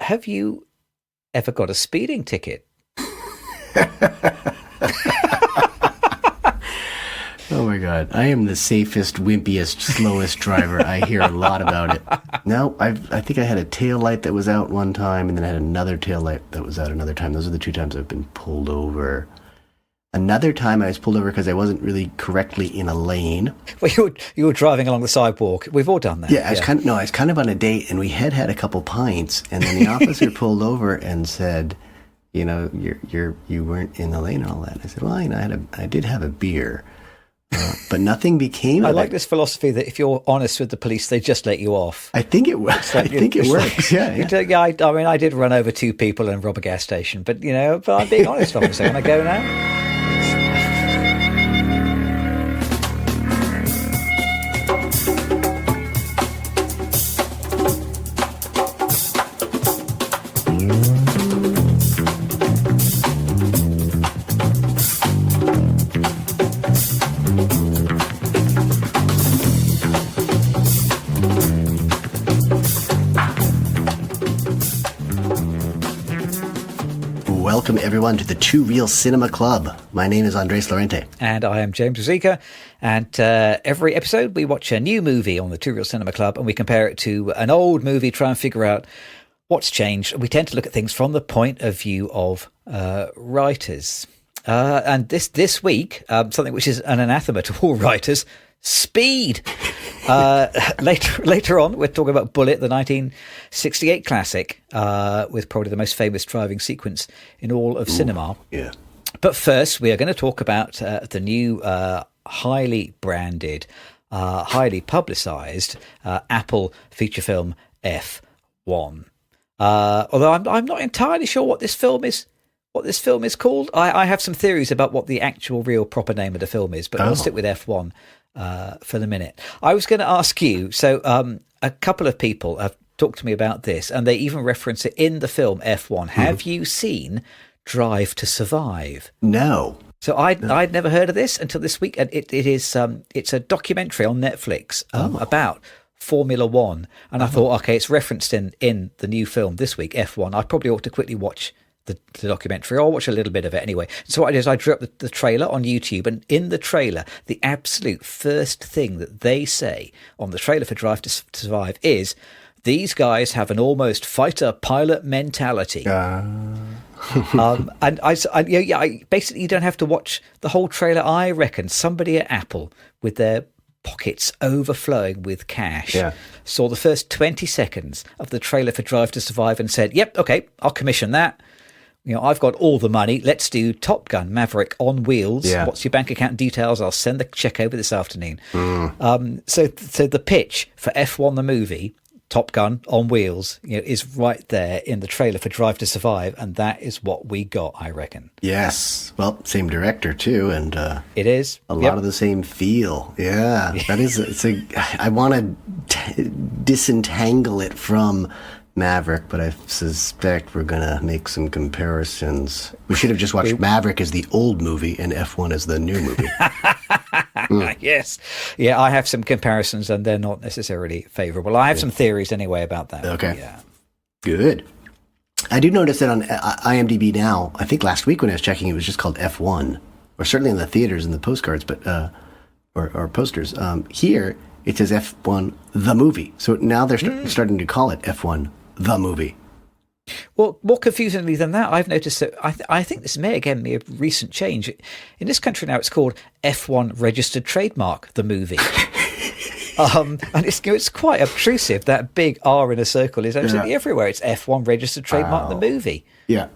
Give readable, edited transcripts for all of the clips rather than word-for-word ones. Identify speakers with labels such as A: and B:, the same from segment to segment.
A: have you ever got a speeding ticket?
B: Oh my God. I am the safest, wimpiest, slowest driver. I hear a lot about it. No, I think I had a tail light that was out one time, and then I had another tail light that was out another time. Those are the 2 times I've been pulled over. Another time I was pulled over because I wasn't really correctly in a lane.
A: Well, you were driving along the sidewalk. We've all done that.
B: Yeah, I was kind of on a date, and we had a couple pints, and then the officer pulled over and said, you know, you weren't in the lane and all that. I said, well, you know, I did have a beer. But nothing became.
A: I like this philosophy that if you're honest with the police, they just let you off.
B: I think it works. I think it works. Yeah.
A: I mean, I did run over 2 people and rob a gas station, but I'm being honest. Obviously, can I go now?
B: Welcome, everyone, to the Two Real Cinema Club. My name is Andres Lorente.
A: And I am James Rosica. And every episode, we watch a new movie on the Two Real Cinema Club, and we compare it to an old movie, try and figure out what's changed. We tend to look at things from the point of view of writers. And this week, something which is an anathema to all writers, speed. Later on, we're talking about Bullitt, the 1968 classic, with probably the most famous driving sequence in all of cinema.
B: Yeah.
A: But first, we are going to talk about the new, highly branded, highly publicised Apple feature film F1. Although I'm not entirely sure what this film is. What this film is called. I have some theories about what the actual, real, proper name of the film is, but I'll stick with F1 for the minute. I was going to ask you, so a couple of people have talked to me about this, and they even reference it in the film F1. Have you seen Drive to Survive?
B: No.
A: So I'd never heard of this until this week, and it's a documentary on Netflix about Formula One, and I thought, okay, it's referenced in the new film this week, F1. I probably ought to quickly watch the documentary. I'll watch a little bit of it anyway. So what I did is I drew up the trailer on YouTube, and in the trailer, the absolute first thing that they say on the trailer for Drive to Survive is, these guys have an almost fighter pilot mentality. And I basically, you don't have to watch the whole trailer. I reckon somebody at Apple, with their pockets overflowing with cash, saw the first 20 seconds of the trailer for Drive to Survive and said, yep, okay, I'll commission that. I've got all the money. Let's do Top Gun Maverick on wheels. Yeah. What's your bank account details? I'll send the check over this afternoon. So the pitch for F1 the movie, Top Gun on wheels, is right there in the trailer for Drive to Survive, and that is what we got, I reckon.
B: Yes. Well, same director too, and
A: it is
B: a lot of the same feel. Yeah, that is. I want to disentangle it from Maverick, but I suspect we're gonna make some comparisons. We should have just watched Maverick as the old movie and F1 as the new movie.
A: Yes. Yeah, I have some comparisons, and they're not necessarily favorable. I have some theories anyway about that.
B: Okay.
A: Yeah. Good.
B: I do notice that on IMDb now, I think last week when I was checking, it was just called F1, or certainly in the theaters and the postcards, but or posters. Here it says F1 the movie. So now they're starting to call it F1 the movie.
A: Well, more confusingly than that, I've noticed that I think this may again be a recent change. In this country now, it's called F1 registered trademark, the movie. And it's quite obtrusive. That big R in a circle is absolutely everywhere. It's F1 registered trademark, the movie.
B: Yeah.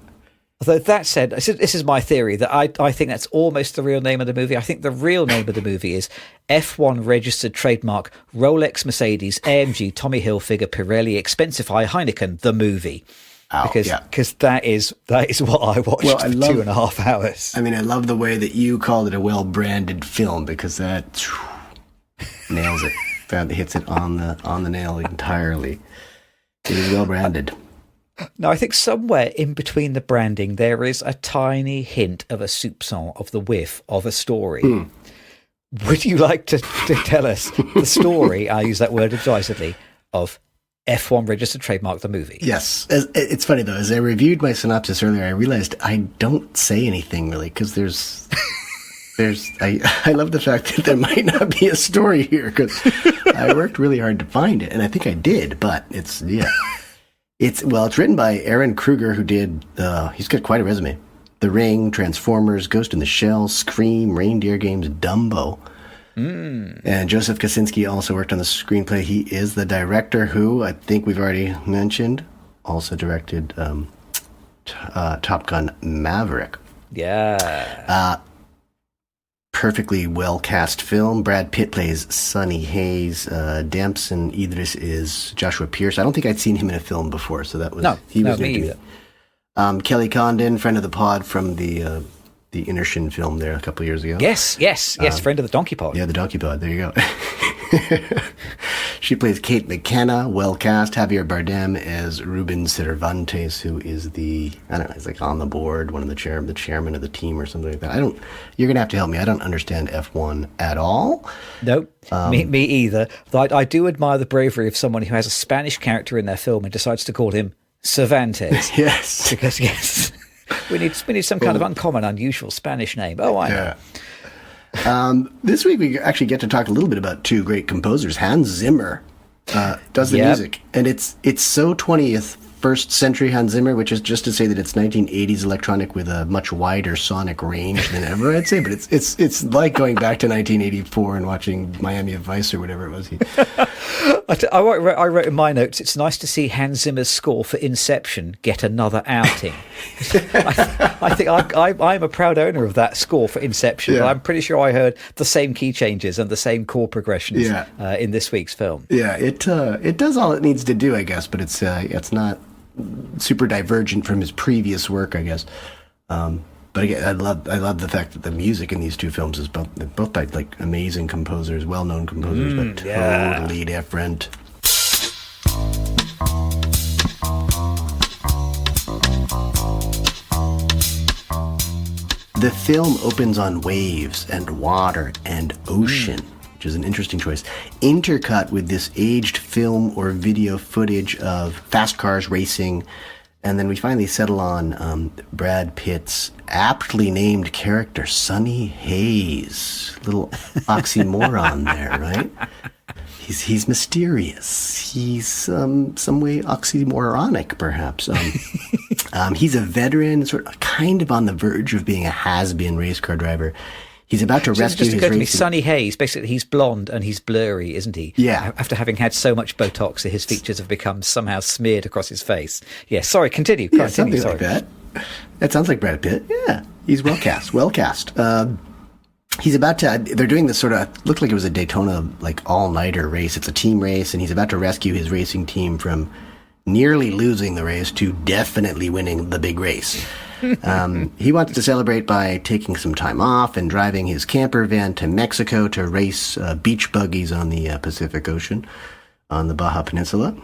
A: Although that said, this is my theory, that I think that's almost the real name of the movie. I think the real name of the movie is F1 registered trademark Rolex, Mercedes, AMG, Tommy Hilfiger, Pirelli, Expensify, Heineken, the movie. Because that is what I watched for 2.5 hours.
B: I mean, I love the way that you called it a well-branded film, because that nails it. That hits it on the nail entirely. It is well-branded.
A: Now, I think somewhere in between the branding, there is a tiny hint of a soupçon of the whiff of a story. Would you like to tell us the story, I use that word advisedly, of F1 registered trademark the movie.
B: Yes. It's funny, though. As I reviewed my synopsis earlier, I realized I don't say anything, really, because I love the fact that there might not be a story here, because I worked really hard to find it, and I think I did, but it's written by Aaron Kruger, who did, he's got quite a resume. The Ring, Transformers, Ghost in the Shell, Scream, Reindeer Games, Dumbo. And Joseph Kosinski also worked on the screenplay. He is the director who, I think we've already mentioned, also directed Top Gun Maverick.
A: Yeah.
B: Perfectly well-cast film. Brad Pitt plays Sonny Hayes. Damson Idris is Joshua Pierce. I don't think I'd seen him in a film before, so that was... he was
A: me either.
B: Kelly Condon, friend of the pod from the Inertian film there a couple of years ago.
A: Yes, friend of the Donkey Pod.
B: Yeah, the Donkey Pod. There you go. She plays Kate McKenna, well cast. Javier Bardem as Ruben Cervantes, who is he's like on the board, the chairman of the team or something like that. You're going to have to help me. I don't understand F1 at all.
A: No, me either. Though I do admire the bravery of someone who has a Spanish character in their film and decides to call him Cervantes.
B: Yes.
A: Because, yes. We need some kind of uncommon, unusual Spanish name. Oh, I know.
B: This week we actually get to talk a little bit about two great composers. Hans Zimmer does the music, and it's so 21st century Hans Zimmer, which is just to say that it's 1980s electronic with a much wider sonic range than ever, I'd say. But it's like going back to 1984 and watching Miami Vice or whatever it was.
A: I wrote in my notes, it's nice to see Hans Zimmer's score for Inception get another outing. I think I'm a proud owner of that score for Inception. Yeah. But I'm pretty sure I heard the same key changes and the same chord progressions in this week's film.
B: Yeah, it does all it needs to do, I guess, but it's not super divergent from his previous work, I guess. But again, I love the fact that the music in these two films is both by like amazing composers, well-known composers, but totally different. The film opens on waves and water and ocean, which is an interesting choice, intercut with this aged film or video footage of fast cars racing. And then we finally settle on Brad Pitt's aptly named character, Sonny Hayes. Little oxymoron there, right? He's mysterious. He's some way oxymoronic, perhaps. He's a veteran, kind of on the verge of being a has-been race car driver. He's about to rescue his racing.
A: Sonny Hayes, basically, he's blonde and he's blurry, isn't he?
B: Yeah.
A: After having had so much Botox, his features have become somehow smeared across his face. Yeah, sorry, continue.
B: Yeah, something like that. That sounds like Brad Pitt. Yeah, he's well cast. He's about to, they're doing this looked like it was a Daytona, all-nighter race. It's a team race, and he's about to rescue his racing team from nearly losing the race to definitely winning the big race. He wants to celebrate by taking some time off and driving his camper van to Mexico to race beach buggies on the Pacific Ocean on the Baja Peninsula.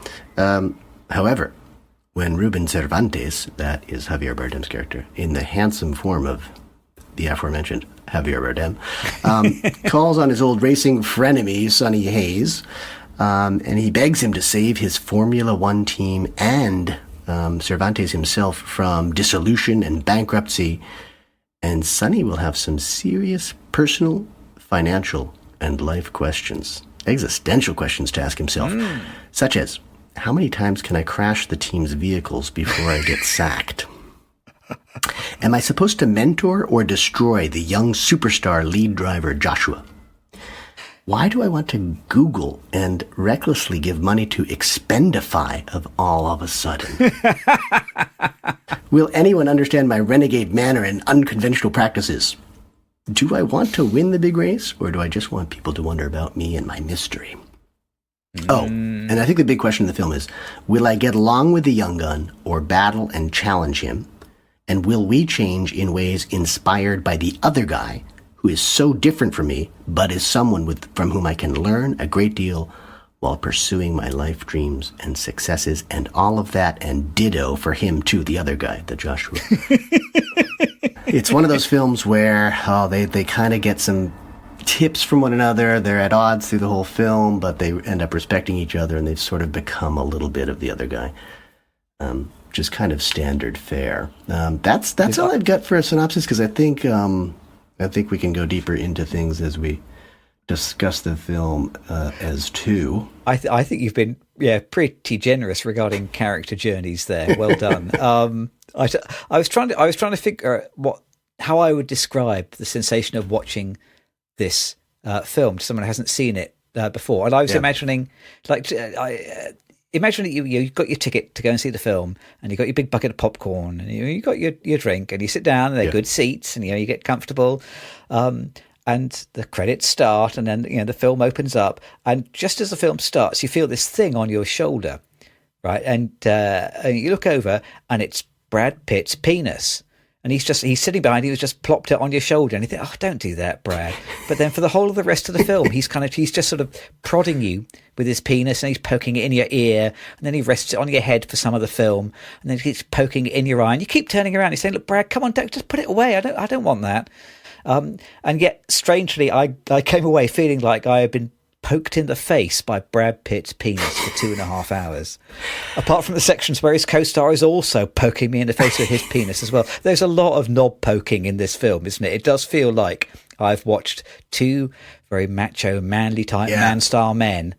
B: However, when Ruben Cervantes, that is Javier Bardem's character, in the handsome form of the aforementioned Javier Bardem, calls on his old racing frenemy, Sonny Hayes, and he begs him to save his Formula One team and Cervantes himself from dissolution and bankruptcy, and Sonny will have some serious personal, financial, and life questions, existential questions to ask himself, such as, how many times can I crash the team's vehicles before I get sacked? Am I supposed to mentor or destroy the young superstar lead driver Joshua? Why do I want to Google and recklessly give money to Expendify all of a sudden? Will anyone understand my renegade manner and unconventional practices? Do I want to win the big race, or do I just want people to wonder about me and my mystery? Oh, and I think the big question in the film is, will I get along with the young gun or battle and challenge him? And will we change in ways inspired by the other guy, who is so different from me, but is someone from whom I can learn a great deal while pursuing my life dreams and successes and all of that, and ditto for him too, the other guy, the Joshua. It's one of those films where they kind of get some tips from one another. They're at odds through the whole film, but they end up respecting each other, and they've sort of become a little bit of the other guy. Just kind of standard fare. That's all I've got for a synopsis, because I think we can go deeper into things as we discuss the film as two. I
A: think you've been pretty generous regarding character journeys there. Well done. I was trying to figure out how I would describe the sensation of watching this film to someone who hasn't seen it before, and I was imagining imagine that you've got your ticket to go and see the film, and you've got your big bucket of popcorn, and you've got your drink, and you sit down, and they're good seats, and you get comfortable, and the credits start, and then the film opens up, and just as the film starts, you feel this thing on your shoulder, right? And you look over, and it's Brad Pitt's penis. And he's sitting behind you, he's just plopped it on your shoulder, and you think, oh, don't do that, Brad. But then for the whole of the rest of the film, he's just sort of prodding you with his penis, and he's poking it in your ear, and then he rests it on your head for some of the film, and then he keeps poking it in your eye, and you keep turning around, he's saying, look, Brad, come on, just put it away, I don't want that. And yet, strangely, I came away feeling like I had been poked in the face by Brad Pitt's penis for 2.5 hours. Apart from the sections where his co-star is also poking me in the face with his penis as well. There's a lot of knob poking in this film, isn't it? It does feel like I've watched two very macho, manly type man-style men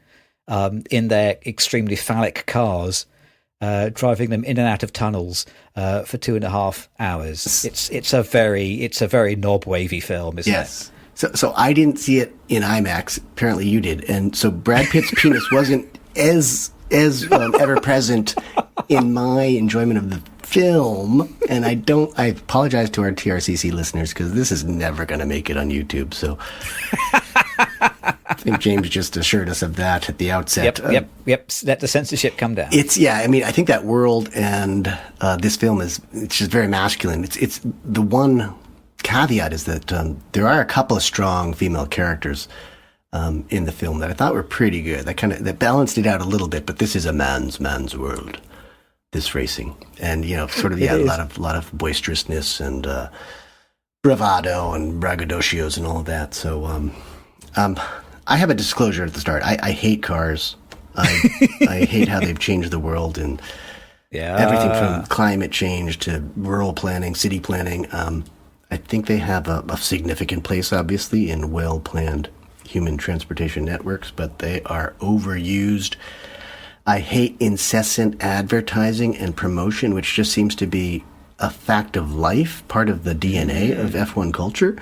A: in their extremely phallic cars, driving them in and out of tunnels for 2.5 hours. It's a very knob wavy film, isn't it?
B: So I didn't see it in IMAX. Apparently you did. And so Brad Pitt's penis wasn't as ever present in my enjoyment of the film. And I apologize to our TRCC listeners, because this is never going to make it on YouTube. So I think James just assured us of that at the outset.
A: Yep. Let the censorship come down.
B: I think that world and this film it's just very masculine. It's the one caveat is that there are a couple of strong female characters in the film that I thought were pretty good. That balanced it out a little bit, but this is a man's world, this racing, and a lot of boisterousness and bravado and braggadocios and all of that. So I have a disclosure at the start. I hate cars. I hate how they've changed the world, and everything from climate change to rural planning, city planning. I think they have a significant place, obviously, in well-planned human transportation networks, but they are overused. I hate incessant advertising and promotion, which just seems to be a fact of life, part of the DNA of F1 culture.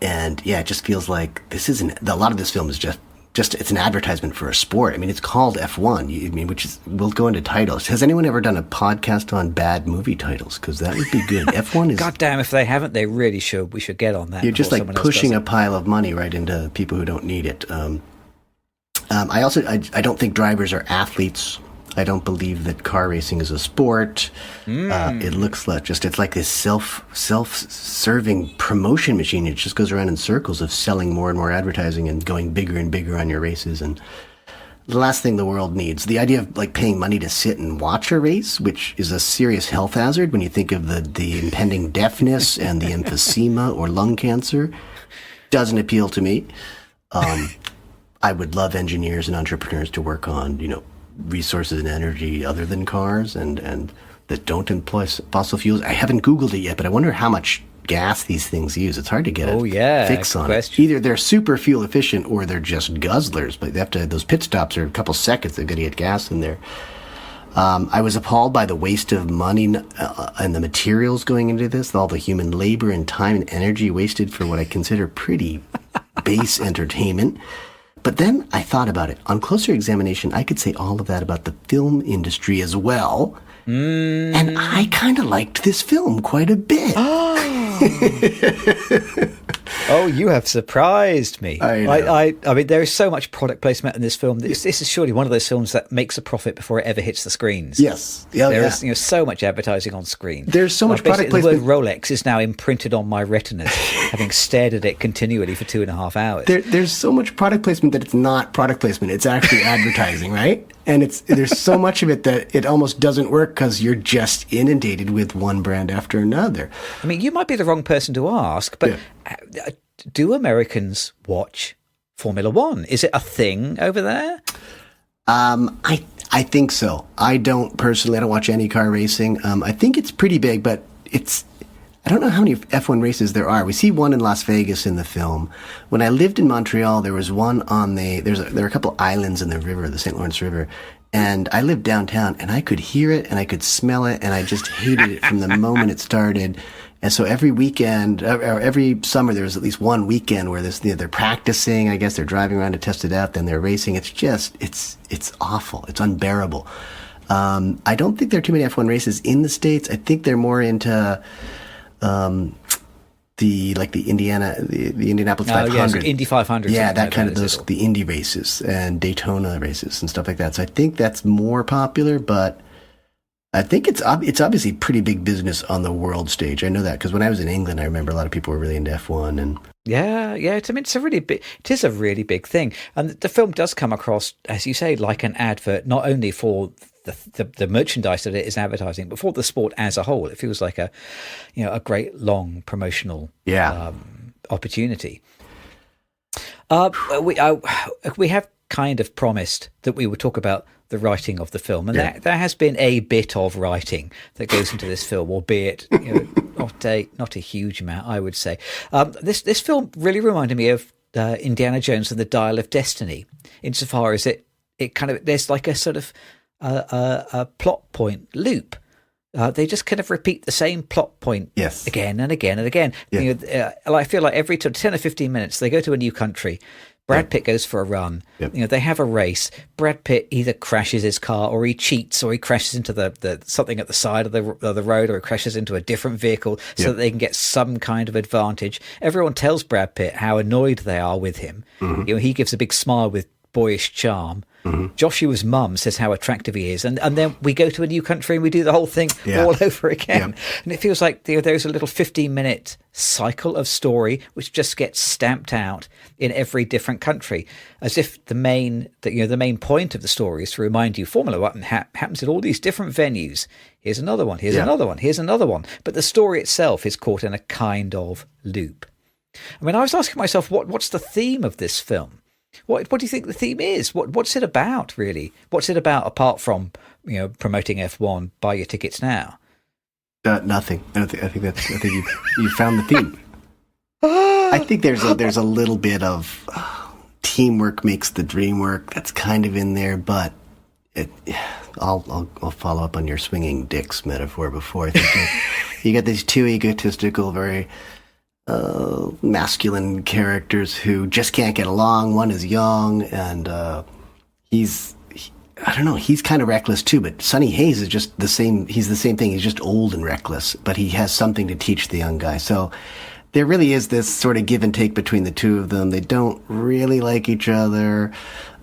B: It just feels like a lot of this film is just it's an advertisement for a sport. I mean, it's called F1. We'll go into titles. Has anyone ever done a podcast on bad movie titles? Because that would be good. F1 is.
A: God damn, if they haven't, they really should. We should get on that.
B: You're just like pushing a pile of money right into people who don't need it. I don't think drivers are athletes. I don't believe that car racing is a sport. It looks like it's like this self-serving promotion machine. It just goes around in circles of selling more and more advertising and going bigger and bigger on your races. And the last thing the world needs, the idea of like paying money to sit and watch a race, which is a serious health hazard when you think of the impending deafness and the emphysema or lung cancer, doesn't appeal to me. I would love engineers and entrepreneurs to work on, resources and energy other than cars and that don't employ fossil fuels. I haven't Googled it yet, but I wonder how much gas these things use. It's hard to get a fix on it. Either they're super fuel efficient or they're just guzzlers, but they have to, those pit stops are a couple seconds. They've got to get gas in there. I was appalled by the waste of money and the materials going into this, all the human labor and time and energy wasted for what I consider pretty base entertainment. But then I thought about it. On closer examination, I could say all of that about the film industry as well. And I kind of liked this film quite a bit.
A: Oh, you have surprised me.
B: I
A: mean, there is so much product placement in this film. This is surely one of those films that makes a profit before it ever hits the screens.
B: Yes.
A: There is so much advertising on screen.
B: There's so much product placement.
A: The word Rolex is now imprinted on my retinas, having stared at it continually for 2.5 hours.
B: There's so much product placement that it's not product placement. It's actually advertising, right? And there's so much of it that it almost doesn't work because you're just inundated with one brand after another.
A: I mean, you might be the wrong person to ask, but do Americans watch Formula One? Is it a thing over there?
B: I think so. I don't watch any car racing. I think it's pretty big, but I don't know how many F1 races there are. We see one in Las Vegas in the film. When I lived in Montreal, there was one on there are a couple islands in the river, the St. Lawrence River. And I lived downtown, and I could hear it, and I could smell it, and I just hated it from the moment it started. And so every weekend, or every summer, there's at least one weekend where they're practicing. I guess they're driving around to test it out, then they're racing. It's awful. It's unbearable. I don't think there are too many F1 races in the States. I think they're more into the Indianapolis 500.
A: Yeah, so Indy 500.
B: Yeah, that kind of the Indy races and Daytona races and stuff like that. So I think that's more popular, but I think it's obviously pretty big business on the world stage. I know that because when I was in England, I remember a lot of people were really into F1 and.
A: Yeah. It's a really big. It is a really big thing, and the film does come across, as you say, like an advert, not only for the merchandise that it is advertising, but for the sport as a whole. It feels like a great long promotional opportunity. We have kind of promised that we would talk about the writing of the film, and there has been a bit of writing that goes into this film, albeit not a huge amount, I would say. This film really reminded me of Indiana Jones and the Dial of Destiny, insofar as it kind of, there's like a sort of a plot point loop. They just kind of repeat the same plot point again and again and again. Yeah. I feel like every 10 or 15 minutes they go to a new country. Brad Pitt goes for a run. Yep. They have a race. Brad Pitt either crashes his car, or he cheats, or he crashes into the something at the side of the road, or he crashes into a different vehicle so that they can get some kind of advantage. Everyone tells Brad Pitt how annoyed they are with him. Mm-hmm. He gives a big smile with boyish charm. Mm-hmm. Joshua's mum says how attractive he is, and then we go to a new country and we do the whole thing all over again. And it feels like there's a little 15-minute cycle of story which just gets stamped out in every different country, as if the main point of the story is to remind you Formula One happens at all these different venues. Here's another one. Here's another one. Here's another one. But the story itself is caught in a kind of loop. I mean, I was asking myself, what's the theme of this film? What do you think the theme is? What's it about, really? What's it about apart from promoting F1? Buy your tickets now.
B: Nothing. I think you found the theme. I think there's a little bit of teamwork makes the dream work. That's kind of in there, but I'll follow up on your swinging dicks metaphor before. I think you got these two egotistical, very masculine characters who just can't get along. One is young, and he's kind of reckless too, but Sonny Hayes is just the same. He's the same thing. He's just old and reckless, but he has something to teach the young guy. So there really is this sort of give and take between the two of them. They don't really like each other.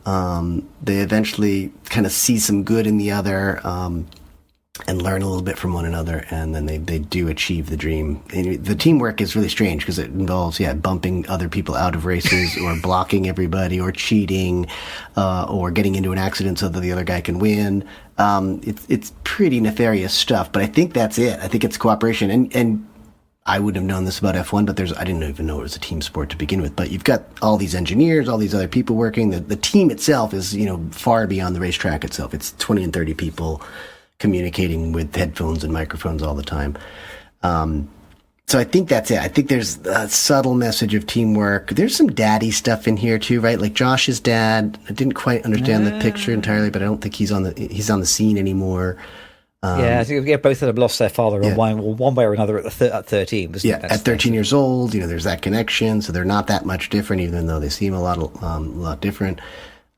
B: They eventually kind of see some good in the other, and learn a little bit from one another, and then they do achieve the dream. And the teamwork is really strange because it involves bumping other people out of races, or blocking everybody, or cheating, or getting into an accident so that the other guy can win. It's pretty nefarious stuff, but I think that's it. I think it's cooperation, and I wouldn't have known this about F1, but I didn't even know it was a team sport to begin with. But you've got all these engineers, all these other people working. The team itself is far beyond the racetrack itself. It's 20 and 30 people communicating with headphones and microphones all the time. So I think that's it. I think there's a subtle message of teamwork. There's some daddy stuff in here too, right? Like Josh's dad. I didn't quite understand the picture entirely, but I don't think he's on the scene anymore.
A: I think both of them lost their father one way or another at 13.
B: At 13 years old, there's that connection. So they're not that much different, even though they seem a lot different.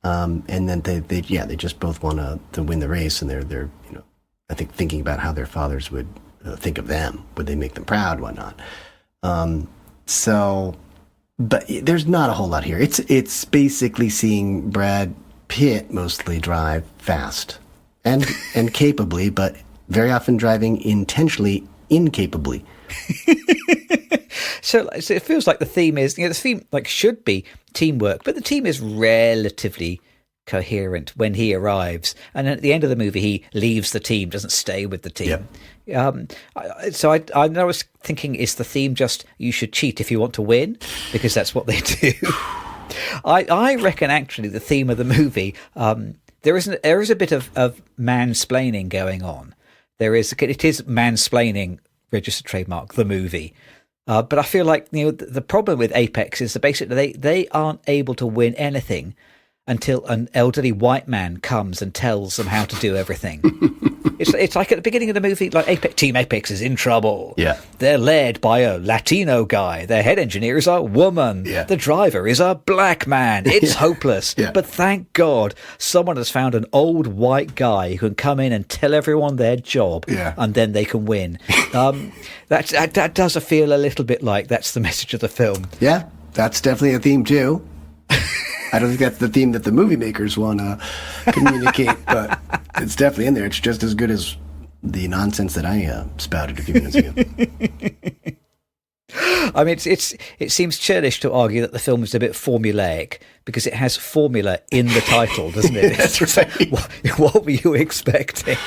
B: And then they just both want to win the race, and they're I think thinking about how their fathers would think of them. Would they make them proud? Whatnot. But there's not a whole lot here. It's basically seeing Brad Pitt mostly drive fast and capably, but very often driving intentionally incapably.
A: So it feels like the theme is, the theme should be teamwork, but the team is relatively coherent when he arrives, and at the end of the movie he leaves the team, doesn't stay with the team. So I was thinking, is the theme just you should cheat if you want to win, because that's what they do? I reckon actually the theme of the movie, there is a bit of mansplaining going on. It is mansplaining, registered trademark, the movie. But I feel like the problem with Apex is that basically they aren't able to win anything until an elderly white man comes and tells them how to do everything. It's like at the beginning of the movie, like Team Apex is in trouble.
B: Yeah.
A: They're led by a Latino guy. Their head engineer is a woman.
B: Yeah.
A: The driver is a black man. It's hopeless. Yeah. But thank God someone has found an old white guy who can come in and tell everyone their job, and then they can win. That does feel a little bit like that's the message of the film.
B: Yeah, that's definitely a theme too. I don't think that's the theme that the movie makers want to communicate, but it's definitely in there. It's just as good as the nonsense that I spouted a few minutes ago.
A: I mean, it seems churlish to argue that the film is a bit formulaic because it has formula in the title, doesn't it?
B: That's right.
A: What were you expecting?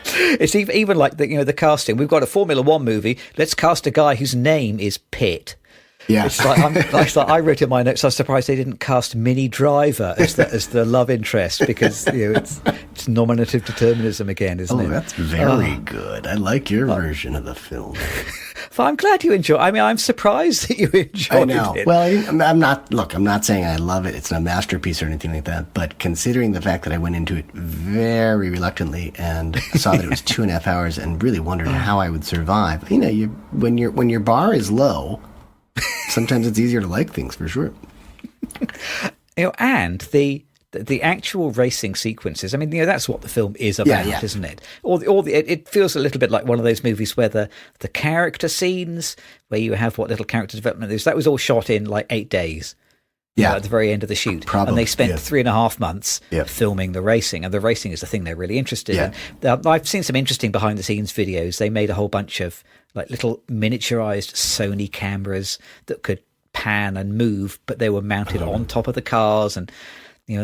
A: It's even like the casting. We've got a Formula One movie. Let's cast a guy whose name is Pitt.
B: Yeah,
A: it's like I wrote in my notes, I was surprised they didn't cast Minnie Driver as the love interest, because it's nominative determinism again, isn't it?
B: Oh, that's very good. I like your version of the film.
A: Well, I'm glad you enjoy. I mean, I'm surprised that you enjoyed it. I know.
B: Well, I'm not saying I love it. It's not a masterpiece or anything like that. But considering the fact that I went into it very reluctantly and saw that it was 2.5 hours and really wondered how I would survive, when your bar is low, sometimes it's easier to like things, for sure.
A: And the actual racing sequences, I mean, that's what the film is about, isn't it? It feels a little bit like one of those movies where the character scenes, where you have what little character development is, that was all shot in like 8 days.
B: Yeah,
A: at the very end of the shoot.
B: Probably,
A: and they spent 3.5 months filming the racing, and the racing is the thing they're really interested in. I've seen some interesting behind the scenes videos. They made a whole bunch of like little miniaturized Sony cameras that could pan and move, but they were mounted on top of the cars, and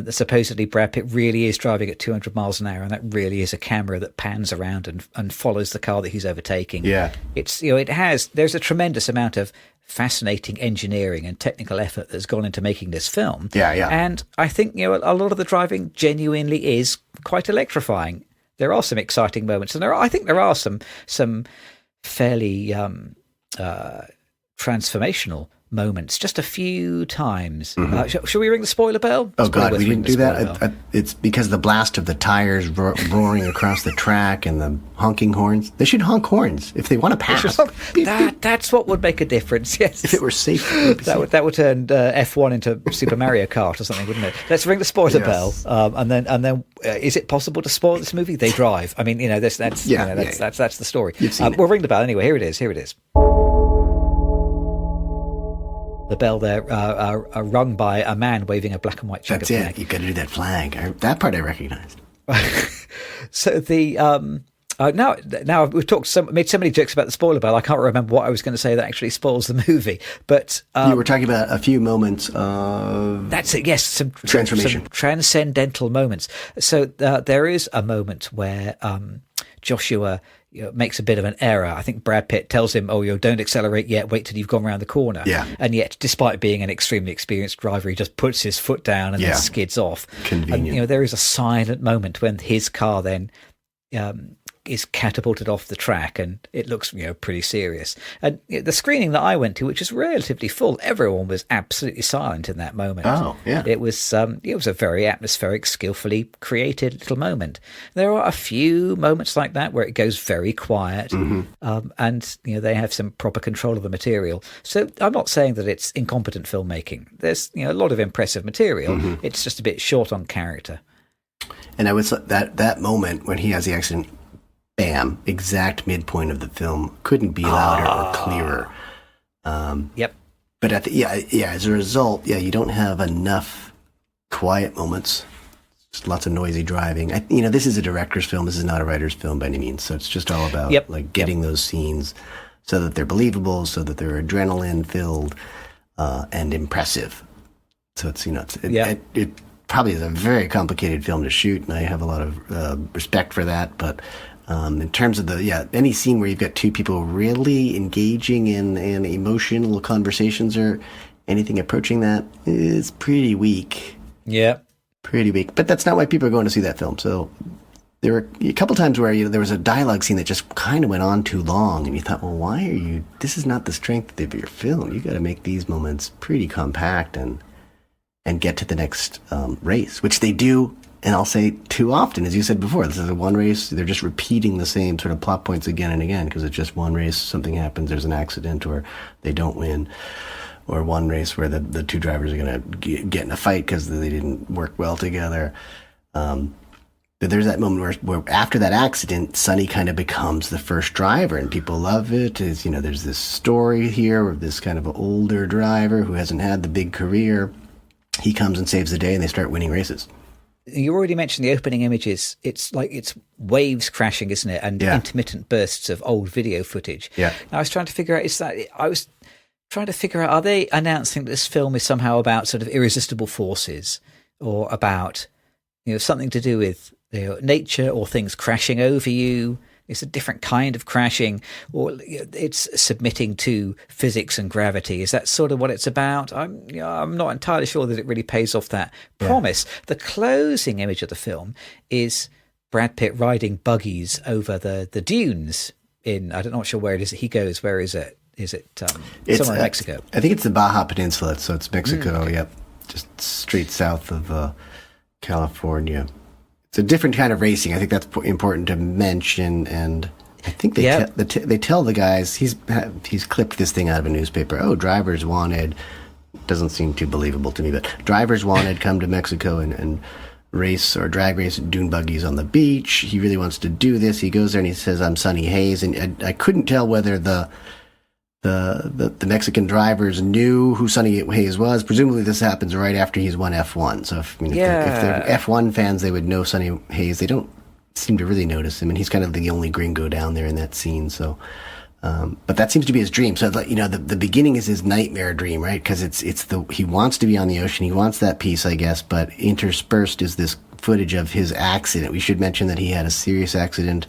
A: supposedly Brad Pitt really is driving at 200 miles an hour, and that really is a camera that pans around and follows the car that he's overtaking.
B: Yeah,
A: it's there's a tremendous amount of fascinating engineering and technical effort that's gone into making this film. And I think a lot of the driving genuinely is quite electrifying. There are some exciting moments, and I think there are some fairly transformational moments, just a few times. Shall we ring the spoiler bell?
B: Oh God, we didn't do that. It's because the blast of the tires roaring across the track and the honking horns. They should honk horns if they want to pass.
A: That's what would make a difference. Yes,
B: if it were safe.
A: that would turn F1 into Super Mario Kart or something, wouldn't it? Let's ring the spoiler bell, and then is it possible to spoil this movie? They drive. I mean, that's the story. We'll ring the bell anyway. Here it is. The bell there, rung by a man waving a black and white checkered flag.
B: That's it. You got to do that flag. That part I recognized.
A: So the now we've made so many jokes about the spoiler bell. I can't remember what I was going to say that actually spoils the movie. But
B: you were talking about a few moments of
A: that's it. Yes, some
B: transformation,
A: some transcendental moments. So there is a moment where Joshua makes a bit of an error. I think Brad Pitt tells him, don't accelerate yet, wait till you've gone around the corner.
B: Yeah.
A: And yet, despite being an extremely experienced driver, he just puts his foot down and then skids off.
B: Convenient.
A: And, there is a silent moment when his car then is catapulted off the track, and it looks pretty serious. And the screening that I went to, which was relatively full, everyone was absolutely silent in that moment.
B: Oh, yeah.
A: It was a very atmospheric, skillfully created little moment. There are a few moments like that where it goes very quiet, and they have some proper control of the material. So I'm not saying that it's incompetent filmmaking. There's a lot of impressive material. It's just a bit short on character.
B: And I was that moment when he has the accident. Bam! Exact midpoint of the film. Couldn't be louder or clearer.
A: Yep.
B: But as a result, you don't have enough quiet moments. Just lots of noisy driving. This is a director's film. This is not a writer's film by any means. So it's just all about getting those scenes so that they're believable, so that they're adrenaline filled and impressive. So it's probably is a very complicated film to shoot, and I have a lot of respect for that. But in terms of any scene where you've got two people really engaging in emotional conversations or anything approaching that is pretty weak.
A: Yeah.
B: Pretty weak. But that's not why people are going to see that film. So there were a couple times where there was a dialogue scene that just kind of went on too long, and you thought, well, why are you... This is not the strength of your film. You got to make these moments pretty compact and get to the next race, which they do. And I'll say too often, as you said before, this is a one race. They're just repeating the same sort of plot points again and again because it's just one race. Something happens, there's an accident, or they don't win. Or one race where the two drivers are going to get in a fight because they didn't work well together. But there's that moment where after that accident, Sonny kind of becomes the first driver, and people love it. There's this story here of this kind of older driver who hasn't had the big career. He comes and saves the day, and they start winning races.
A: You already mentioned the opening images. It's like it's waves crashing, isn't it? And intermittent bursts of old video footage.
B: Yeah.
A: Now, I was trying to figure out, are they announcing that this film is somehow about sort of irresistible forces or about, something to do with nature or things crashing over you? It's a different kind of crashing, or it's submitting to physics and gravity. Is that sort of what it's about? I'm not entirely sure that it really pays off that promise. The closing image of the film is Brad Pitt riding buggies over the dunes I'm not sure where it is that he goes. Where is it? Is it somewhere in Mexico?
B: I think it's the Baja Peninsula, so it's Mexico, okay. Yep. Just straight south of California. It's a different kind of racing. I think that's important to mention, and I think they tell the guys, he's clipped this thing out of a newspaper. Oh, drivers wanted, doesn't seem too believable to me, but drivers wanted come to Mexico and race or drag race dune buggies on the beach. He really wants to do this. He goes there and he says, I'm Sonny Hayes, and I couldn't tell whether the Mexican drivers knew who Sonny Hayes was. Presumably this happens right after he's won F1. So if they're F1 fans, they would know Sonny Hayes. They don't seem to really notice him, and he's kind of the only gringo down there in that scene. So, but that seems to be his dream. So the beginning is his nightmare dream, right? Because he wants to be on the ocean. He wants that peace, I guess. But interspersed is this footage of his accident. We should mention that he had a serious accident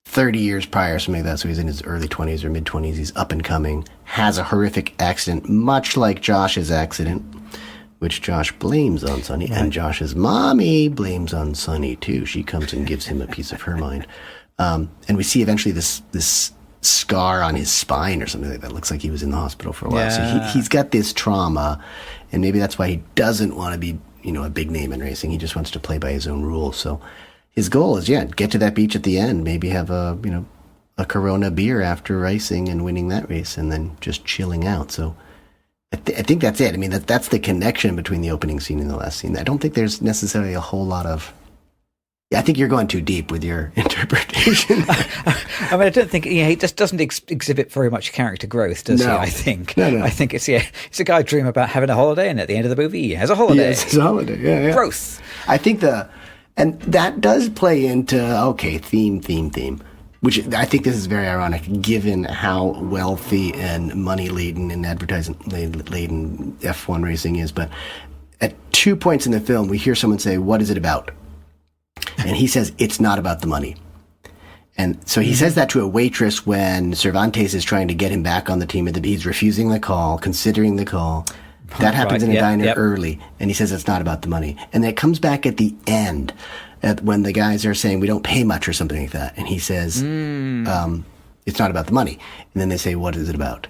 B: 30 years prior, something like that. So he's in his early 20s or mid 20s. He's up and coming, has a horrific accident, much like Josh's accident, which Josh blames on Sonny. Right. And Josh's mommy blames on Sonny too. She comes and gives him a piece of her mind. And we see eventually this scar on his spine or something like that. Looks like he was in the hospital for a while. Yeah. So he's got this trauma, and maybe that's why he doesn't want to be, a big name in racing. He just wants to play by his own rules. So his goal is, get to that beach at the end, maybe have a Corona beer after racing and winning that race, and then just chilling out. So I think that's it. I mean, that's the connection between the opening scene and the last scene. I don't think there's necessarily a whole lot of... I think you're going too deep with your interpretation.
A: I don't think he just doesn't exhibit very much character growth, does he? I think. No. I think it's a guy dream about having a holiday, and at the end of the movie, he has a holiday.
B: Yes, it's a holiday. Yeah.
A: Growth.
B: I think and that does play into theme. Which I think this is very ironic, given how wealthy and money-laden and advertising-laden F1 racing is. But at 2 points in the film, we hear someone say, "What is it about?" And he says, "It's not about the money." And so he says that to a waitress when Cervantes is trying to get him back on the team. He's refusing the call, considering the call. That happens in a diner early, and he says it's not about the money. And then it comes back at the end, when the guys are saying we don't pay much or something like that, and he says it's not about the money. And then they say, "What is it about?"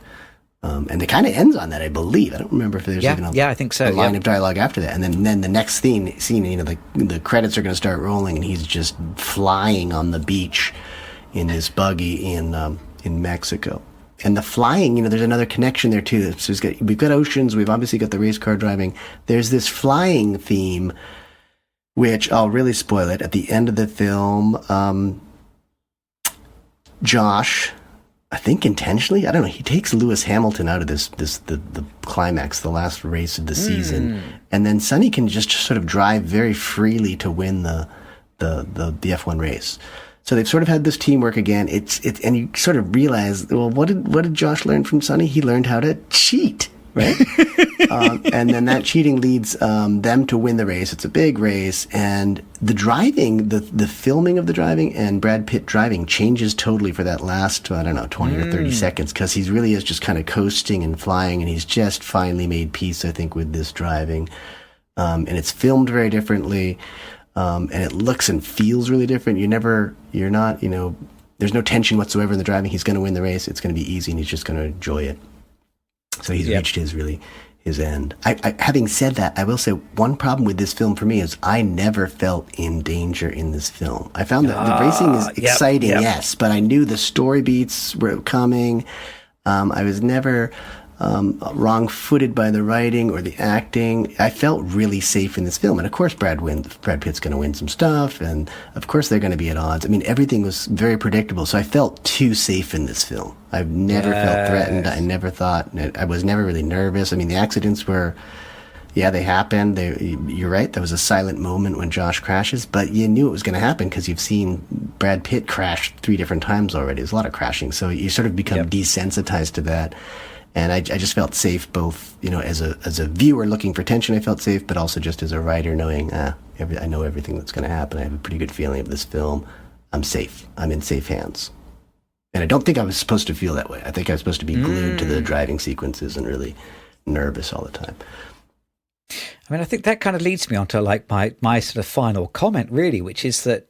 B: And it kind of ends on that, I believe. I don't remember if there's even
A: I think so.
B: a line of dialogue after that. And then the next scene, the credits are going to start rolling, and he's just flying on the beach in his buggy in Mexico. And the flying, there's another connection there too. So we've got oceans, we've obviously got the race car driving. There's this flying theme, which I'll really spoil it. At the end of the film, Josh, I think intentionally, I don't know, he takes Lewis Hamilton out of the climax, the last race of the season, and then Sonny can just sort of drive very freely to win the F1 race. So they've sort of had this teamwork again. And you sort of realize, well, what did Josh learn from Sonny? He learned how to cheat, right? And then that cheating leads them to win the race. It's a big race, and the driving, the filming of the driving and Brad Pitt driving changes totally for that last, I don't know, 20 or 30 seconds, because he really is just kind of coasting and flying, and he's just finally made peace, I think, with this driving. And it's filmed very differently, and it looks and feels really different. You're not, there's no tension whatsoever in the driving. He's going to win the race. It's going to be easy, and he's just going to enjoy it. So he's reached his end. Having said that, I will say one problem with this film for me is I never felt in danger in this film. I found that the racing is exciting, yes, but I knew the story beats were coming. I was never wrong-footed by the writing or the acting. I felt really safe in this film. And of course Brad Pitt's going to win some stuff, and of course they're going to be at odds. I mean, everything was very predictable, so I felt too safe in this film. I've never felt threatened. I was never really nervous. I mean, the accidents were, they happened. You're right, there was a silent moment when Josh crashes, but you knew it was going to happen because you've seen Brad Pitt crash 3 different times already. There's a lot of crashing, so you sort of become desensitized to that. And I just felt safe, both, as a viewer looking for tension, I felt safe, but also just as a writer knowing, I know everything that's going to happen. I have a pretty good feeling of this film. I'm safe. I'm in safe hands. And I don't think I was supposed to feel that way. I think I was supposed to be glued to the driving sequences and really nervous all the time.
A: I mean, I think that kind of leads me on to like my sort of final comment, really, which is that,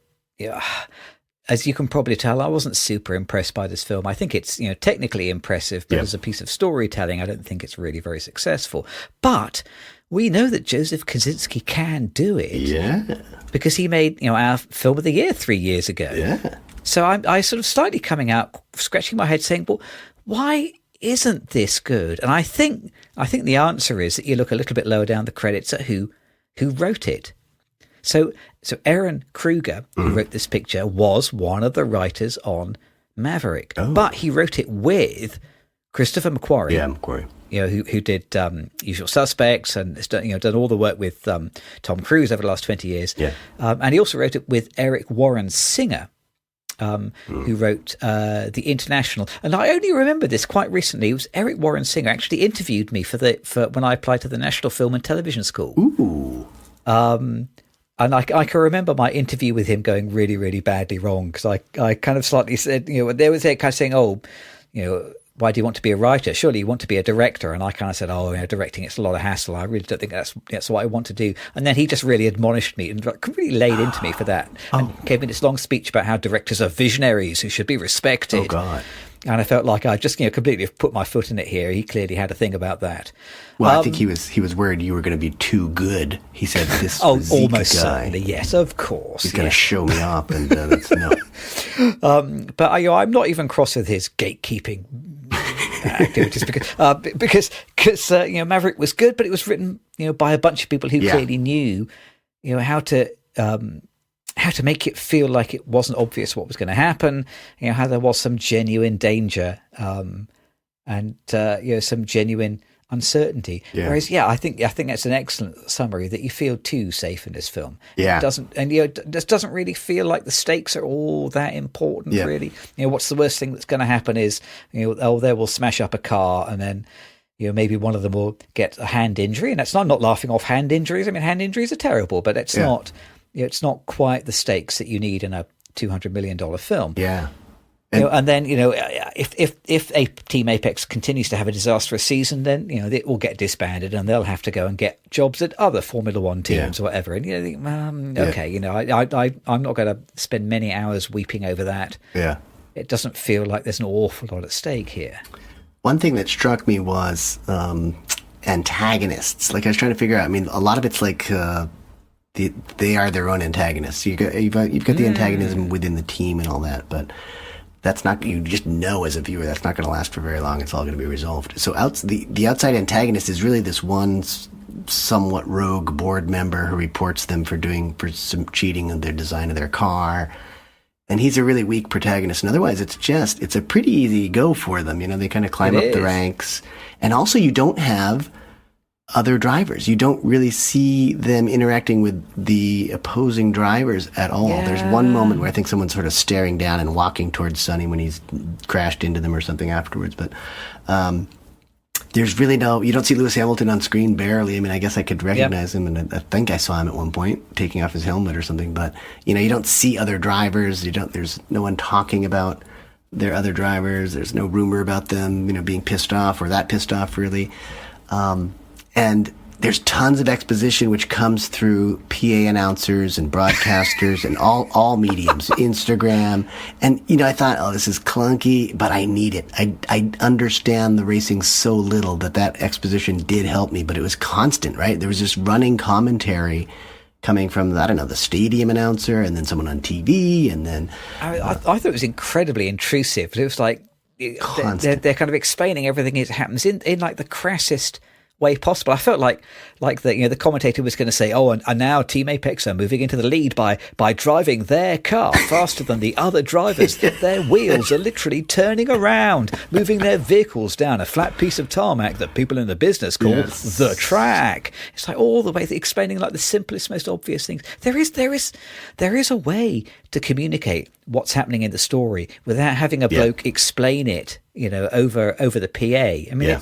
A: as you can probably tell, I wasn't super impressed by this film. I think it's, technically impressive, but as a piece of storytelling, I don't think it's really very successful. But we know that Joseph Kosinski can do it.
B: Yeah.
A: Because he made, our film of the year 3 years ago.
B: Yeah.
A: So I sort of slightly coming out, scratching my head saying, well, why isn't this good? And I think the answer is that you look a little bit lower down the credits at who wrote it. So Aaron Kruger, who wrote this picture, was one of the writers on Maverick, but he wrote it with Christopher McQuarrie.
B: Yeah, McQuarrie.
A: Who did Usual Suspects and has done all the work with Tom Cruise over the last 20 years. Yeah. And he also wrote it with Eric Warren Singer, who wrote The International. And I only remember this quite recently. It was Eric Warren Singer actually interviewed me for when I applied to the National Film and Television School.
B: Ooh.
A: And I can remember my interview with him going really, really badly wrong, because I kind of slightly said, there was a kind of saying, why do you want to be a writer? Surely you want to be a director. And I kind of said, directing, it's a lot of hassle. I really don't think that's what I want to do. And then he just really admonished me and really laid into me for that. And gave me this long speech about how directors are visionaries who should be respected.
B: Oh, God.
A: And I felt like I just completely put my foot in it here. He clearly had a thing about that.
B: Well, I think he was worried you were going to be too good. He said, "This almost guy,
A: certainly, yes, of course.
B: He's going to show me up," and that's no.
A: But I'm not even cross with his gatekeeping activities because Maverick was good, but it was written by a bunch of people who clearly knew how to make it feel like it wasn't obvious what was going to happen, how there was some genuine danger and some genuine uncertainty. Yeah. Whereas, I think that's an excellent summary, that you feel too safe in this film.
B: Yeah.
A: It doesn't really feel like the stakes are all that important, really. What's the worst thing that's going to happen is, they will smash up a car, and then maybe one of them will get a hand injury. And I'm not laughing off hand injuries. I mean, hand injuries are terrible, but it's not. It's not quite the stakes that you need in a $200 million film.
B: Yeah.
A: And then, if a Team Apex continues to have a disastrous season, then, it will get disbanded and they'll have to go and get jobs at other Formula One teams or whatever. And, okay, I'm not going to spend many hours weeping over that. Yeah. It doesn't feel like there's an awful lot at stake here.
B: One thing that struck me was antagonists. Like, I was trying to figure out, I mean, a lot of it's like... they are their own antagonists. You've got the antagonism within the team and all that, but that's not, you just know as a viewer that's not going to last for very long. It's all going to be resolved. So the outside antagonist is really this one somewhat rogue board member who reports them for some cheating in their design of their car. And he's a really weak protagonist. And otherwise, it's a pretty easy go for them. They kind of climb up the ranks. And also, you don't have other drivers. You don't really see them interacting with the opposing drivers at all. Yeah. There's one moment where I think someone's sort of staring down and walking towards Sonny when he's crashed into them or something afterwards. But there's really you don't see Lewis Hamilton on screen barely. I mean, I guess I could recognize him, and I think I saw him at one point taking off his helmet or something. But you don't see other drivers. There's no one talking about their other drivers. There's no rumor about them, being pissed off or that pissed off really. And there's tons of exposition which comes through PA announcers and broadcasters and all mediums, Instagram. And, I thought, this is clunky, but I need it. I understand the racing so little that exposition did help me, but it was constant, right? There was just running commentary coming from, the stadium announcer and then someone on TV and then...
A: I thought it was incredibly intrusive. It was like they're kind of explaining everything as it happens in like the crassest way possible. I felt like the commentator was going to say, and now Team Apex are moving into the lead by driving their car faster than the other drivers. Their wheels are literally turning around, moving their vehicles down a flat piece of tarmac that people in the business call the track. It's like all the way explaining like the simplest, most obvious things. There is a way to communicate what's happening in the story without having a bloke explain it, over the PA. I mean,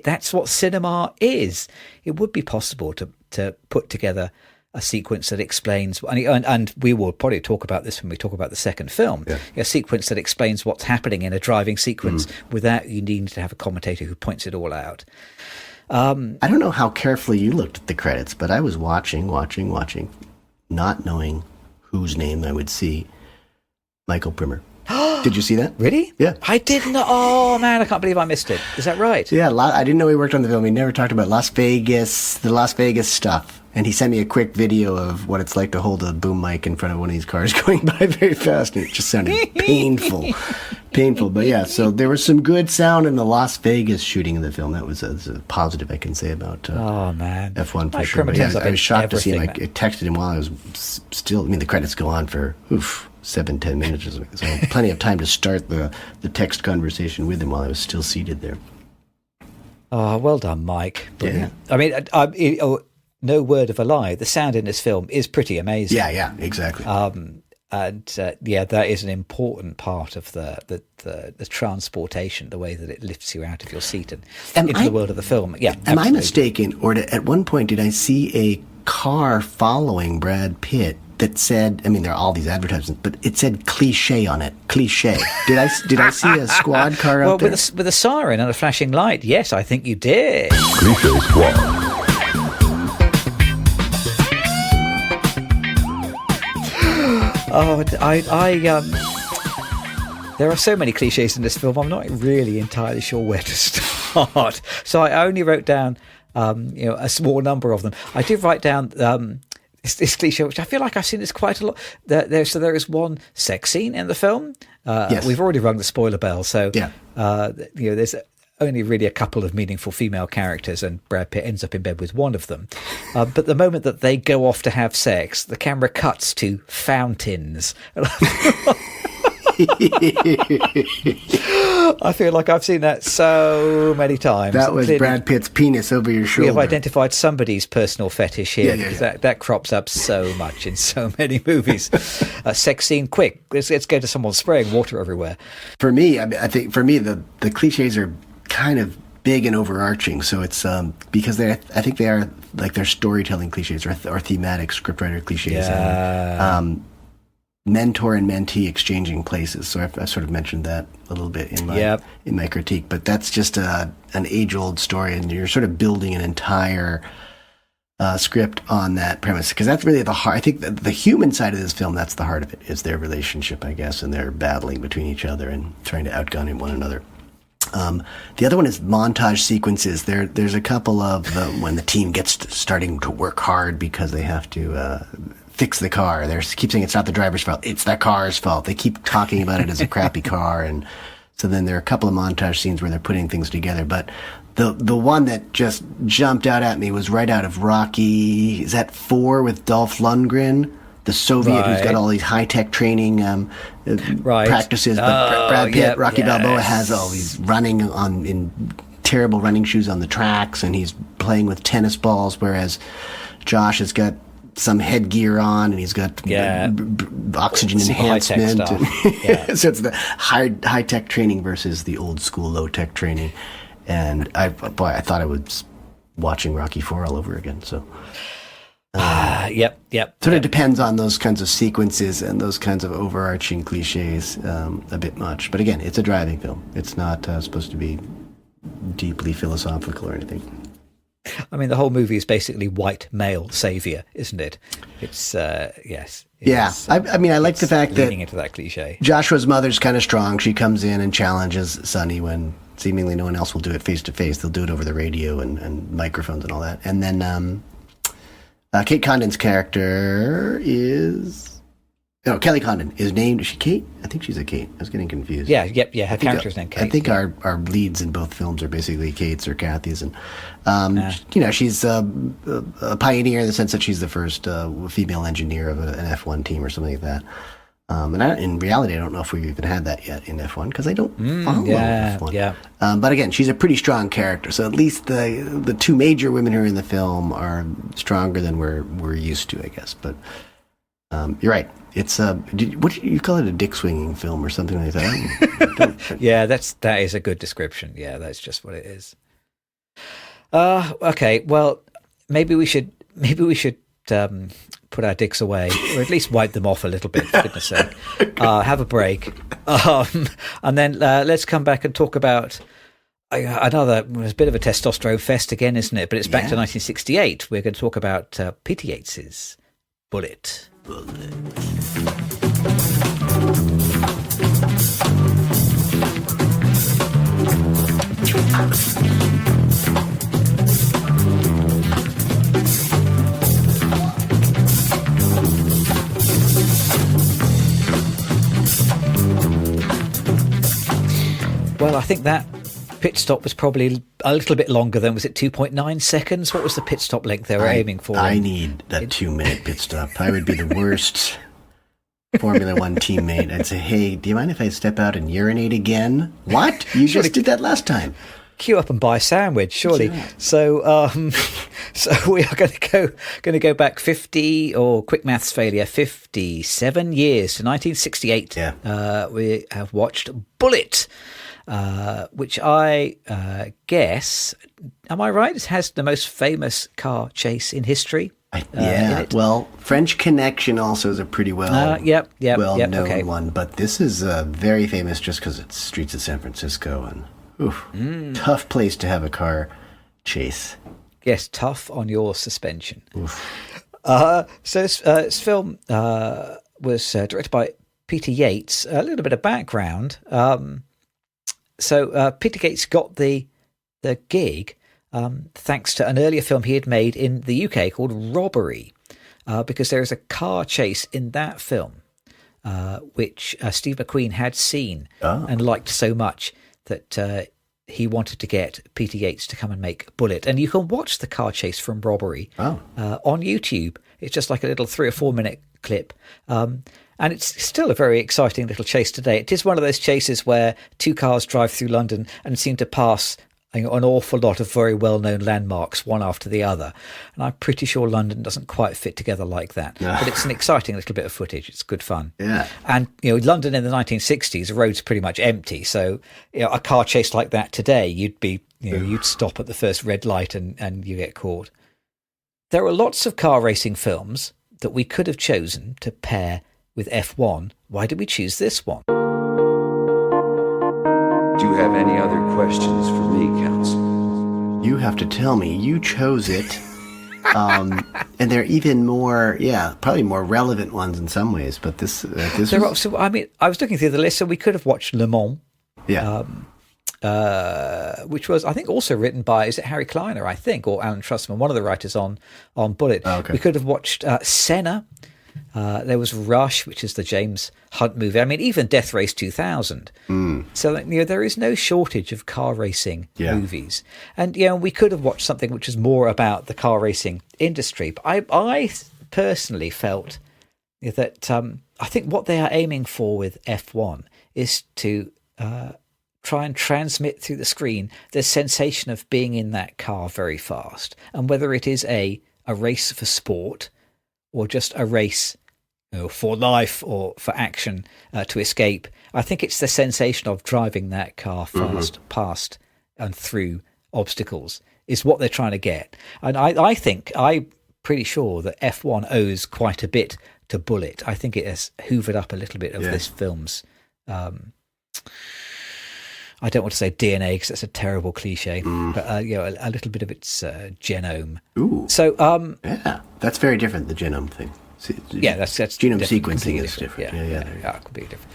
A: that's what cinema is. It would be possible to put together a sequence that explains, and we will probably talk about this when we talk about the second film, a sequence that explains what's happening in a driving sequence without you needing to have a commentator who points it all out.
B: I don't know how carefully you looked at the credits, but I was watching, not knowing whose name I would see. Michael Primmer. Did you see that?
A: Really?
B: Yeah.
A: I didn't. Oh, man, I can't believe I missed it. Is that right?
B: Yeah, I didn't know he worked on the film. He never talked about the Las Vegas stuff. And he sent me a quick video of what it's like to hold a boom mic in front of one of these cars going by very fast. And it just sounded painful. But yeah, so there was some good sound in the Las Vegas shooting of the film. That was a positive I can say about F1 for sure. But yeah, I was shocked to see him. I texted him while I was still, the credits go on for 7-10 minutes or something. So plenty of time to start the text conversation with him while I was still seated there.
A: Oh, well done, Mike. Brilliant. Yeah. I mean, no word of a lie. The sound in this film is pretty amazing.
B: Yeah, exactly.
A: That is an important part of the transportation, the way that it lifts you out of your seat and into the world of the film. Yeah.
B: Am I mistaken, or at one point did I see a car following Brad Pitt that said, there are all these advertisements, but it said cliché on it. Cliché. Did I see a squad car out there?
A: With a siren and a flashing light. Yes, I think you did.
C: Cliché squad.
A: There are so many cliches in this film. I'm not really entirely sure where to start. So I only wrote down, a small number of them. I did write down this cliche, which I feel like I've seen this quite a lot. There is one sex scene in the film.
B: Yes.
A: We've already rung the spoiler bell, so
B: yeah.
A: There's only really a couple of meaningful female characters, and Brad Pitt ends up in bed with one of them. But the moment that they go off to have sex, the camera cuts to fountains. I feel like I've seen that so many times.
B: That was clearly Brad Pitt's penis over your shoulder.
A: We have identified somebody's personal fetish here. Because that crops up so much in so many movies. A sex scene, quick. Let's go to someone spraying water everywhere.
B: For me, I think the cliches are kind of big and overarching. So it's because I think they are like they're storytelling cliches or thematic scriptwriter cliches.
A: Yeah.
B: And, mentor and mentee exchanging places. So I sort of mentioned that a little bit in my critique, but that's just an age-old story, and you're sort of building an entire script on that premise, because that's really the heart. I think the human side of this film, that's the heart of it, is their relationship, I guess, and their battling between each other and trying to outgun one another. The other one is montage sequences. There's a couple of when the team gets starting to work hard because they have to fix the car. They keep saying it's not the driver's fault, it's the car's fault. They keep talking about it as a crappy car, and so then there are a couple of montage scenes where they're putting things together. But the one that just jumped out at me was right out of Rocky. Is that 4 with Dolph Lundgren, the Soviet who's got all these high-tech training practices? But Brad Pitt, Rocky Balboa, has all these running in terrible running shoes on the tracks, and he's playing with tennis balls, whereas Josh has got some headgear on, and he's got oxygen enhancement.
A: High-tech stuff.
B: So it's the high-tech training versus the old-school low-tech training. And I thought I was watching Rocky IV all over again. So,
A: yep.
B: Sort of depends on those kinds of sequences and those kinds of overarching cliches a bit much. But again, it's a driving film. It's not supposed to be deeply philosophical or anything.
A: I mean, the whole movie is basically white male savior, isn't it? It's yes.
B: Yeah, I mean, I like the fact that
A: leaning into that cliche.
B: Joshua's mother's kind of strong. She comes in and challenges Sonny when seemingly no one else will do it face to face. They'll do it over the radio and microphones and all that. And then Kate Condon's character is Kelly Condon is named. Is she Kate? I think she's a Kate. I was getting confused.
A: Yeah. Her character's named Kate.
B: I think our leads in both films are basically Kates or Kathys, and she's a pioneer in the sense that she's the first female engineer of an F1 team or something like that. And in reality, I don't know if we've even had that yet in F1 because I don't follow F1.
A: Yeah.
B: But again, she's a pretty strong character. So at least the two major women who are in the film are stronger than we're used to, I guess. But you're right. It's what you call it, a dick swinging film or something like that?
A: Yeah, that is a good description. Yeah, that's just what it is. Okay, well, maybe we should put our dicks away, or at least wipe them off a little bit, for goodness sake. Have a break, and then let's come back and talk about another. It's a bit of a testosterone fest again, isn't it? But it's back to 1968. We're going to talk about Peter Yates's Bullitt. Well, I think that pit stop was probably a little bit longer than, was it 2.9 seconds? What was the pit stop length they were aiming for?
B: I need a 2-minute pit stop. I would be the worst Formula One teammate. I'd say, hey, do you mind if I step out and urinate again? What? You just did that last time.
A: Queue up and buy a sandwich, surely. So we are going to go back 50, or quick maths failure, 57 years to 1968.
B: Yeah.
A: We have watched Bullitt. Which I guess, am I right? It has the most famous car chase in history.
B: Well, French Connection also is a pretty well-known one, but this is very famous just because it's streets of San Francisco, and tough place to have a car chase.
A: Yes, tough on your suspension. So this film was directed by Peter Yates. A little bit of background. So Peter Yates got the gig thanks to an earlier film he had made in the UK called Robbery, because there is a car chase in that film which Steve McQueen had seen and liked so much that he wanted to get Peter Yates to come and make Bullitt. And you can watch the car chase from Robbery on YouTube. It's just like a little 3 or 4 minute clip. And it's still a very exciting little chase today. It is one of those chases where two cars drive through London and seem to pass an awful lot of very well-known landmarks, one after the other. And I'm pretty sure London doesn't quite fit together like that. But it's an exciting little bit of footage. It's good fun.
B: Yeah.
A: And, London in the 1960s, the roads pretty much empty. So, a car chase like that today, you'd stop at the first red light and you get caught. There are lots of car racing films that we could have chosen to pair with F1. Why did we choose this one?
C: Do you have any other questions for me, Counselor?
B: You have to tell me. You chose it. And there are even more, probably more relevant ones in some ways. But this
A: I was looking through the list, so we could have watched Le Mans.
B: Yeah.
A: Which was, I think, also written by, is it Harry Kleiner, I think, or Alan Trussman, one of the writers on Bullitt.
B: Oh, okay.
A: We could have watched Senna. There was Rush, which is the James Hunt movie. I mean, even Death Race 2000. So there is no shortage of car racing movies. And we could have watched something which is more about the car racing industry. But I personally felt that I think what they are aiming for with F1 is to try and transmit through the screen the sensation of being in that car very fast. And whether it is a race for sport or just a race for life or for action to escape, I think it's the sensation of driving that car fast past and through obstacles is what they're trying to get. And I'm pretty sure that F1 owes quite a bit to Bullitt. I think it has hoovered up a little bit of this film's, I don't want to say DNA because that's a terrible cliche, but a little bit of its genome.
B: Ooh.
A: So
B: yeah, that's very different, the genome thing.
A: That's
B: genome sequencing is different.
A: Yeah, completely different.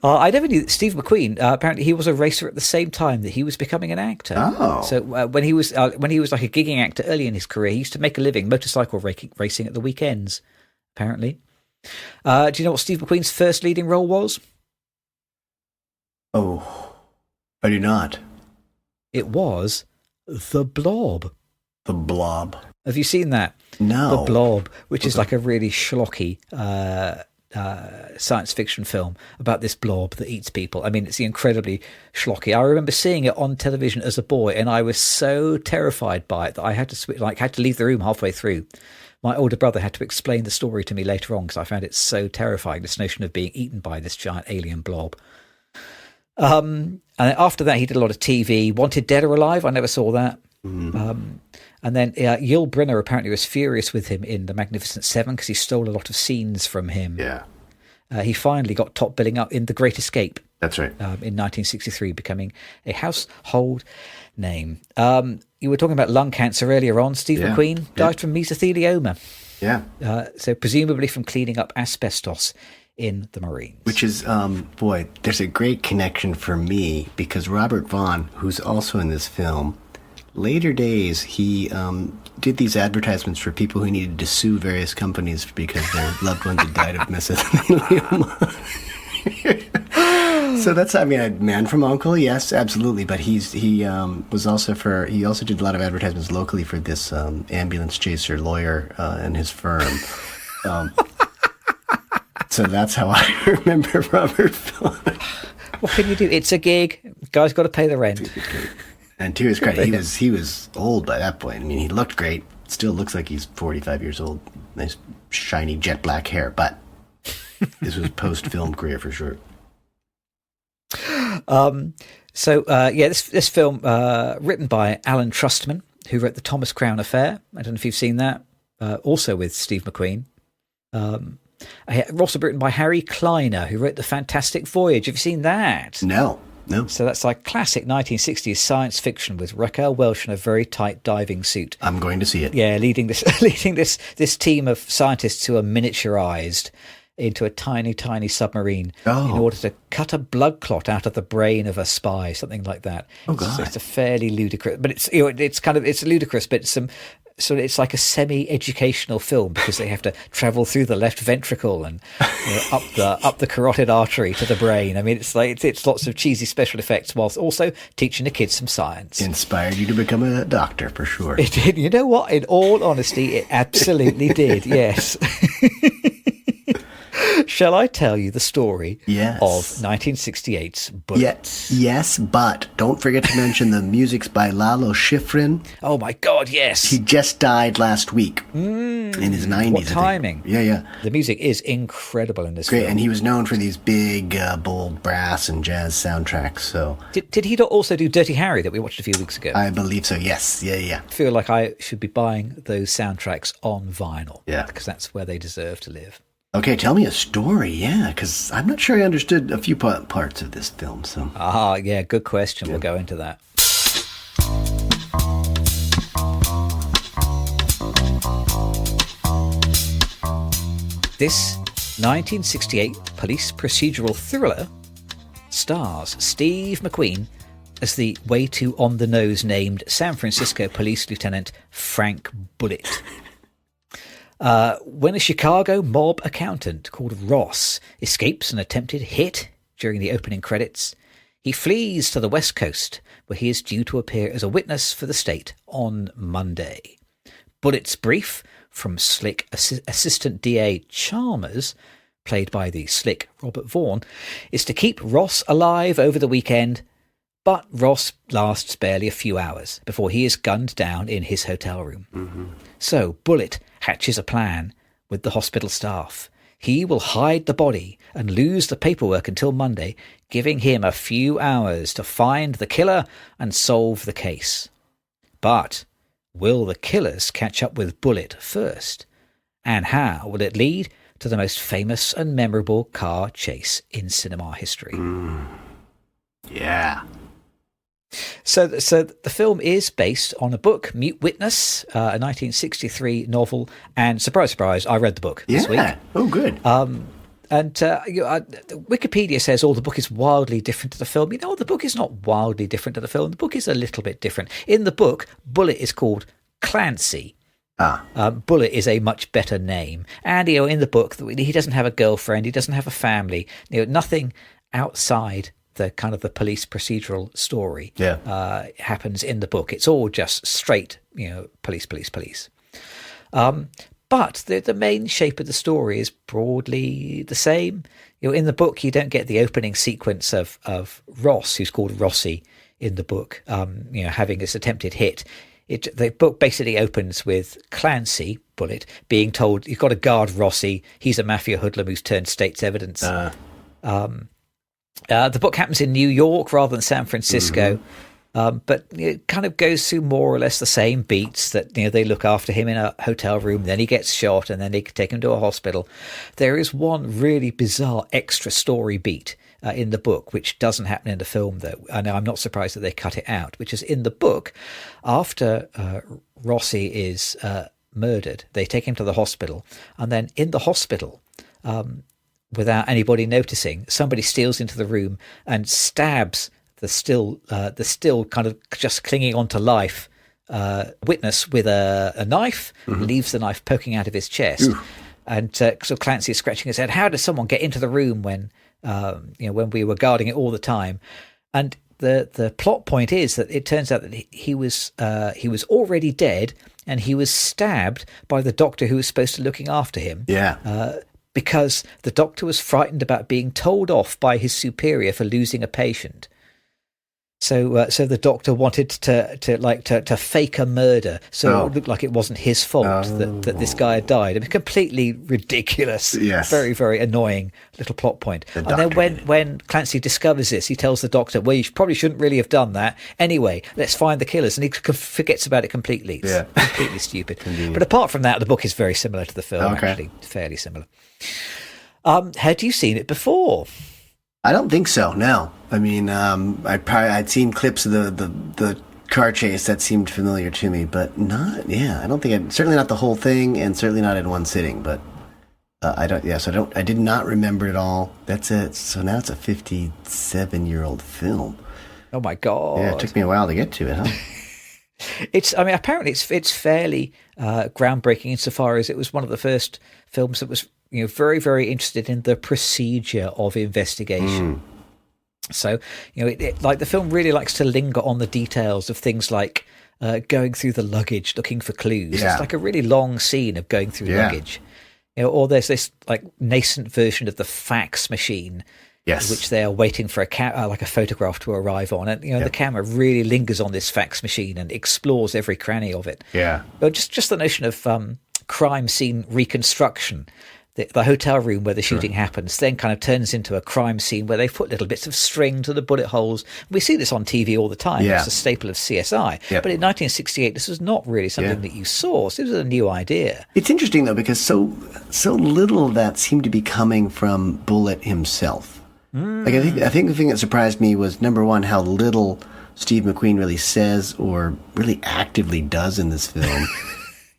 A: I never knew that Steve McQueen. Apparently, he was a racer at the same time that he was becoming an actor.
B: Oh,
A: so when he was like a gigging actor early in his career, he used to make a living motorcycle racing at the weekends. Apparently, do you know what Steve McQueen's first leading role was?
B: Oh, I do not.
A: It was The Blob.
B: The Blob.
A: Have you seen that?
B: No.
A: The Blob, which is like a really schlocky science fiction film about this blob that eats people. I mean, it's incredibly schlocky. I remember seeing it on television as a boy, and I was so terrified by it that I had to leave the room halfway through. My older brother had to explain the story to me later on because I found it so terrifying, this notion of being eaten by this giant alien blob. And after that, he did a lot of TV. Wanted Dead or Alive, I never saw that. And then Yul Brynner apparently was furious with him in The Magnificent Seven because he stole a lot of scenes from him.
B: Yeah.
A: He finally got top billing up in The Great Escape.
B: That's right.
A: In 1963, becoming a household name. You were talking about lung cancer earlier on. Steve McQueen died from mesothelioma.
B: Yeah.
A: So presumably from cleaning up asbestos in the Marines.
B: Which is, there's a great connection for me because Robert Vaughn, who's also in this film, later days, he did these advertisements for people who needed to sue various companies because their loved ones had died of mesothelioma. So that's, Man from U.N.C.L.E., yes, absolutely. But he also did a lot of advertisements locally for this ambulance chaser lawyer and his firm. So that's how I remember Robert Vaughn.
A: What can you do? It's a gig. Guy's got to pay the rent.
B: And to his credit, he was old by that point. I mean, he looked great. Still looks like he's 45 years old. Nice, shiny, jet black hair. But this was post-film career for sure.
A: This film, written by Alan Trustman, who wrote The Thomas Crown Affair. I don't know if you've seen that. Also with Steve McQueen. Also written by Harry Kleiner, who wrote The Fantastic Voyage. Have you seen that?
B: No.
A: So that's like classic 1960s science fiction with Raquel Welch in a very tight diving suit.
B: I'm going to see it.
A: Yeah, leading this team of scientists who are miniaturized into a tiny, tiny submarine in order to cut a blood clot out of the brain of a spy, something like that.
B: Oh God!
A: It's a fairly ludicrous, but it's ludicrous, but it's like a semi-educational film because they have to travel through the left ventricle and up the carotid artery to the brain. I mean, it's lots of cheesy special effects whilst also teaching the kids some science.
B: Inspired you to become a doctor for sure.
A: It did. You know what? In all honesty, it absolutely did. Yes. Shall I tell you the story of 1968's Bullitt?
B: Yes, but don't forget to mention the music's by Lalo Schifrin.
A: Oh my God, yes.
B: He just died last week in his 90s.
A: What timing.
B: Yeah.
A: The music is incredible in this
B: film.
A: Great,
B: and he was known for these big, bold brass and jazz soundtracks. So
A: Did he also do Dirty Harry that we watched a few weeks ago?
B: I believe so, yes. Yeah.
A: I feel like I should be buying those soundtracks on vinyl.
B: Yeah.
A: Because that's where they deserve to live.
B: Okay, tell me a story, because I'm not sure I understood a few parts of this film. So.
A: Yeah, good question. We'll go into that. This 1968 police procedural thriller stars Steve McQueen as the way too on-the-nose named San Francisco Police Lieutenant Frank Bullitt. When a Chicago mob accountant called Ross escapes an attempted hit during the opening credits, he flees to the West Coast, where he is due to appear as a witness for the state on Monday. Bullitt's brief from slick Assistant DA Chalmers, played by the slick Robert Vaughn, is to keep Ross alive over the weekend, but Ross lasts barely a few hours before he is gunned down in his hotel room. Mm-hmm. So Bullitt hatches a plan with the hospital staff. He will hide the body and lose the paperwork until Monday, giving him a few hours to find the killer and solve the case. But will the killers catch up with Bullitt first? And how will it lead to the most famous and memorable car chase in cinema history?
B: Yeah.
A: So the film is based on a book, Mute Witness, a 1963 novel. And surprise, surprise, I read the book this week.
B: Oh, good.
A: Wikipedia says, the book is wildly different to the film. The book is not wildly different to the film. The book is a little bit different. In the book, Bullitt is called Clancy. Bullitt is a much better name. And, in the book, he doesn't have a girlfriend. He doesn't have a family. Nothing outside the kind of the police procedural story happens in the book. It's all just straight, police. But the main shape of the story is broadly the same. In the book, you don't get the opening sequence of Ross, who's called Rossi in the book, having this attempted hit. The book basically opens with Clancy, Bullitt, being told, you've got to guard Rossi. He's a mafia hoodlum who's turned state's evidence. The book happens in New York rather than San Francisco. But it kind of goes through more or less the same beats that, they look after him in a hotel room, then he gets shot, and then they take him to a hospital. There is one really bizarre extra story beat in the book, which doesn't happen in the film, though. And I'm not surprised that they cut it out, which is in the book, after Rossi is murdered, they take him to the hospital. And then in the hospital, without anybody noticing, somebody steals into the room and stabs the still kind of just clinging on to life witness with a knife, leaves the knife poking out of his chest. Ooh. And so Clancy is scratching his head. How did someone get into the room when we were guarding it all the time? And the plot point is that it turns out that he was already dead, and he was stabbed by the doctor who was supposed to be looking after him. Yeah. Because the doctor was frightened about being told off by his superior for losing a patient. So the doctor wanted to fake a murder, so it looked like it wasn't his fault that this guy had died. I mean, completely ridiculous. Yes. Very, very annoying little plot point. And then when Clancy discovers this, he tells the doctor, well, you probably shouldn't really have done that. Anyway, let's find the killers. And he forgets about it completely. It's completely stupid. But apart from that, the book is very similar to the film, actually, fairly similar. Had you seen it before?
B: I don't think so. No, I mean, I'd seen clips of the car chase that seemed familiar to me, but not. Yeah, I don't think certainly not the whole thing, and certainly not in one sitting. But I don't. Yeah, so I did not remember it all. That's it. So now it's a 57-year-old film.
A: Oh my god!
B: Yeah, it took me a while to get to it, huh?
A: Apparently it's fairly groundbreaking insofar as it was one of the first films that was, very, very interested in the procedure of investigation. So, like the film really likes to linger on the details of things like going through the luggage, looking for clues. Yeah. It's like a really long scene of going through luggage. Or there's this like nascent version of the fax machine. Yes. Which they are waiting for a photograph to arrive on, and the camera really lingers on this fax machine and explores every cranny of it. Yeah, but just the notion of crime scene reconstruction. The hotel room where the shooting happens then kind of turns into a crime scene where they put little bits of string to the bullet holes. We see this on TV all the time. Yeah. It's a staple of CSI. Yep. But in 1968, this was not really something that you saw. So it was a new idea.
B: It's interesting, though, because so little of that seemed to be coming from Bullitt himself. Like I think the thing that surprised me was, number one, how little Steve McQueen really says or really actively does in this film,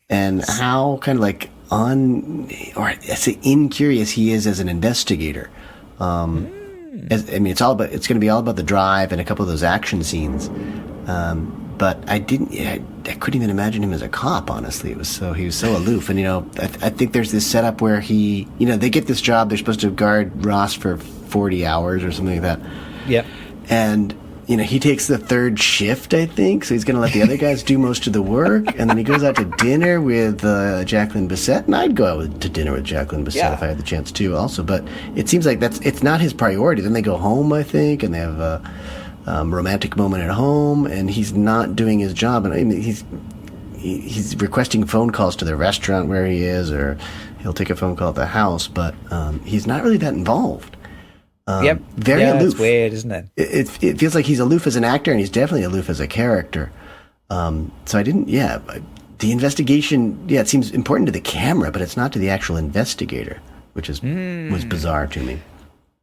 B: and how kind of like incurious he is as an investigator. It's going to be all about the drive and a couple of those action scenes. But I couldn't even imagine him as a cop, honestly. He was so aloof. And, I think there's this setup where they get this job. They're supposed to guard Ross for 40 hours or something like that. Yeah. And, he takes the third shift, I think. So he's going to let the other guys do most of the work. And then he goes out to dinner with Jacqueline Bisset. And I'd go out to dinner with Jacqueline Bisset if I had the chance to also. But it seems like it's not his priority. Then they go home, I think, and they have a romantic moment at home. And he's not doing his job. And he's requesting phone calls to the restaurant where he is, or He'll take a phone call at the house, but he's not really that involved.
A: Very aloof. It's weird, isn't it?
B: It feels like he's aloof as an actor, and he's definitely aloof as a character. So I didn't. Yeah, the investigation. Yeah, it seems important to the camera, but it's not to the actual investigator, which was bizarre to me.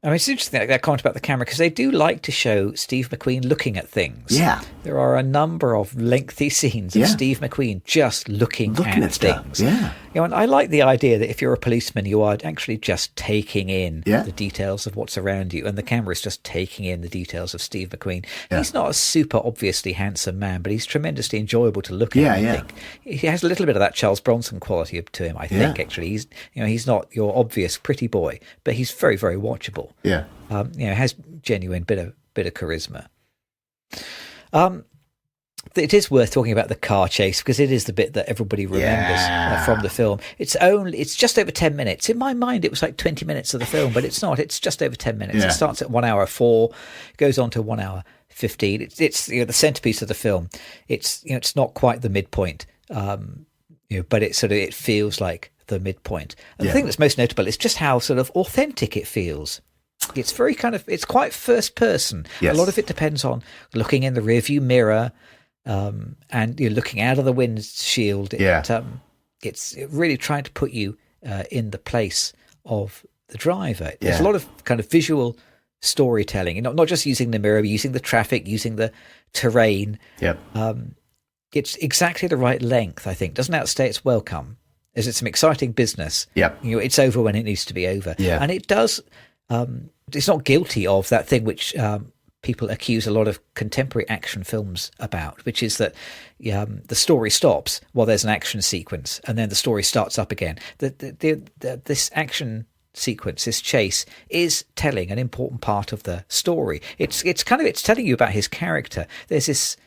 A: I mean, it's interesting that comment about the camera, because they do like to show Steve McQueen looking at things.
B: Yeah.
A: There are a number of lengthy scenes of Steve McQueen just looking at things.
B: Yeah.
A: You know, and I like the idea that if you're a policeman, you are actually just taking in the details of what's around you, and the camera is just taking in the details of Steve McQueen. Yeah. He's not a super obviously handsome man, but he's tremendously enjoyable to look at. I think he has a little bit of that Charles Bronson quality to him. I think actually he's not your obvious pretty boy, but he's very, very watchable.
B: Yeah.
A: Has genuine bit of charisma. It is worth talking about the car chase, because it is the bit that everybody remembers from the film. It's just over 10 minutes. In my mind, it was like 20 minutes of the film, but it's not. It's just over 10 minutes. It starts at 1 hour 4, goes on to 1 hour 15. It's the centerpiece of the film. It's not quite the midpoint, but it feels like the midpoint. And the thing that's most notable is just how sort of authentic it feels. It's very it's quite first person.
B: Yes.
A: A lot of it depends on looking in the rearview mirror, and you're looking out of the windshield. It's really trying to put you in the place of the driver. There's a lot of kind of visual storytelling, not just using the mirror, but using the traffic, using the terrain. It's exactly the right length, I think. Doesn't outstay its welcome. As it's some exciting business. It's over when it needs to be over. And it does. It's not guilty of that thing which people accuse a lot of contemporary action films about, which is that the story stops while there's an action sequence, and then the story starts up again. This action sequence, this chase, is telling an important part of the story. It's telling you about his character. There's this,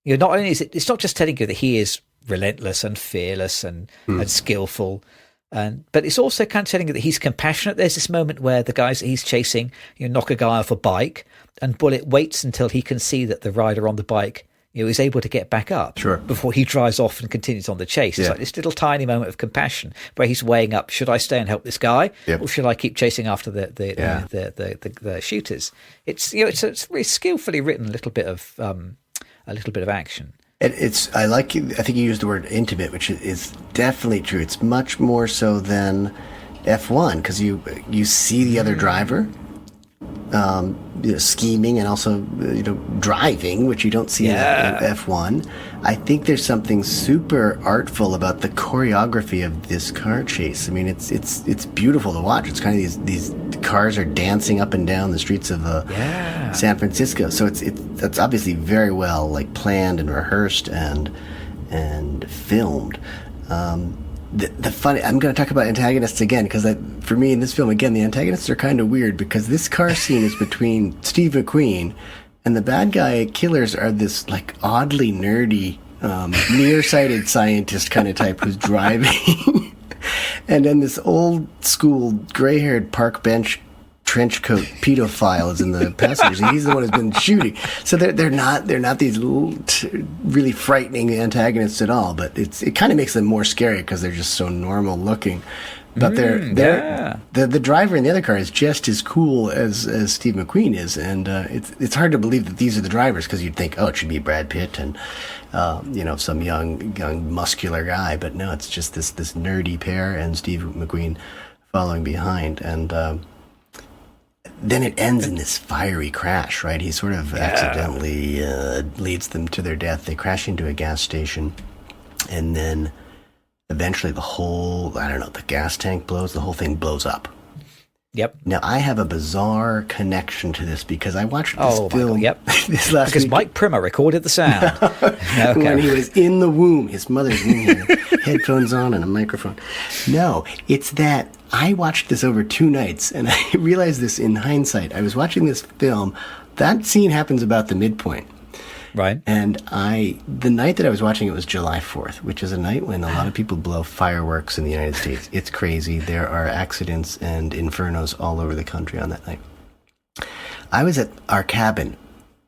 A: not only is it's not just telling you that he is relentless and fearless and skillful. But it's also kind of telling you that he's compassionate. There's this moment where the guys that he's chasing, knock a guy off a bike, and Bullitt waits until he can see that the rider on the bike, is able to get back up before he drives off and continues on the chase. It's like this little tiny moment of compassion where he's weighing up: should I stay and help this guy, or should I keep chasing after the shooters? It's it's a very skillfully written little bit of action.
B: I think you used the word intimate, which is definitely true. It's much more so than F1, because you see the other driver scheming and also driving, which you don't see in F1. I think there's something super artful about the choreography of this car chase. I mean, it's beautiful to watch. It's kind of these cars are dancing up and down the streets of San Francisco. So that's obviously very well planned and rehearsed and filmed. The funny, I'm going to talk about antagonists again, because for me in this film, again, the antagonists are kind of weird, because this car scene is between Steve McQueen, and the bad guy killers are this oddly nerdy, nearsighted scientist kind of type who's driving. And then this old school gray-haired park bench trench coat pedophile is in the passengers, and he's the one who's been shooting. So they're not these little really frightening antagonists at all, but it kind of makes them more scary because they're just so normal looking. But the driver in the other car is just as cool as Steve McQueen is, and it's hard to believe that these are the drivers, because you'd think, it should be Brad Pitt and some young muscular guy, but no, it's just this nerdy pair and Steve McQueen following behind, and then it ends in this fiery crash, right? He sort of accidentally leads them to their death. They crash into a gas station, and then eventually the gas tank blows, the whole thing blows up.
A: Yep.
B: Now, I have a bizarre connection to this, because I watched this film this last
A: because
B: week.
A: Mike Primmer recorded the sound.
B: When he was in the womb, his mother's womb, he had headphones on and a microphone. No, it's that I watched this over 2 nights, and I realized this in hindsight. I was watching this film. That scene happens about the midpoint.
A: Right.
B: And the night that I was watching it was July 4th, which is a night when a lot of people blow fireworks in the United States. It's crazy. There are accidents and infernos all over the country on that night. I was at our cabin,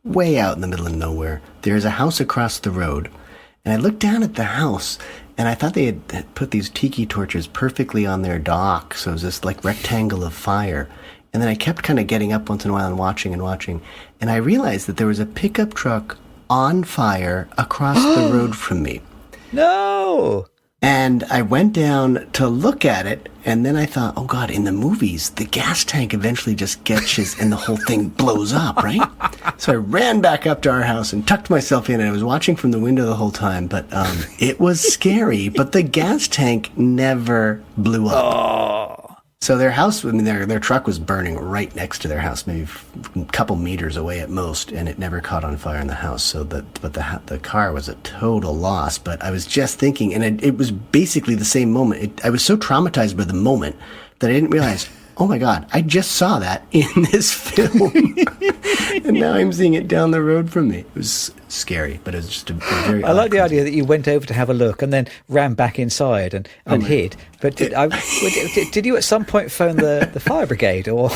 B: way out in the middle of nowhere. There's a house across the road, and I looked down at the house, And I thought they had put these tiki torches perfectly on their dock, so it was this like rectangle of fire. And then I kept kind of getting up once in a while and watching, and I realized that there was a pickup truck on fire across the road from me.
A: No!
B: And I went down to look at it, and then I thought, oh God, in the movies, the gas tank eventually just catches and the whole thing blows up, right? So I ran back up to our house and tucked myself in, and I was watching from the window the whole time, but it was scary, but the gas tank never blew up.
A: Oh.
B: So their house, I mean, their truck was burning right next to their house, maybe a couple meters away at most, and it never caught on fire in the house. So the car was a total loss. But I was just thinking, and it was basically the same moment. I was so traumatized by the moment that I didn't realize, oh my God, I just saw that in this film. And now I'm seeing it down the road from me. It was scary, but it was just a very...
A: I like the idea that you went over to have a look and then ran back inside and hid. But did you at some point phone the fire brigade or...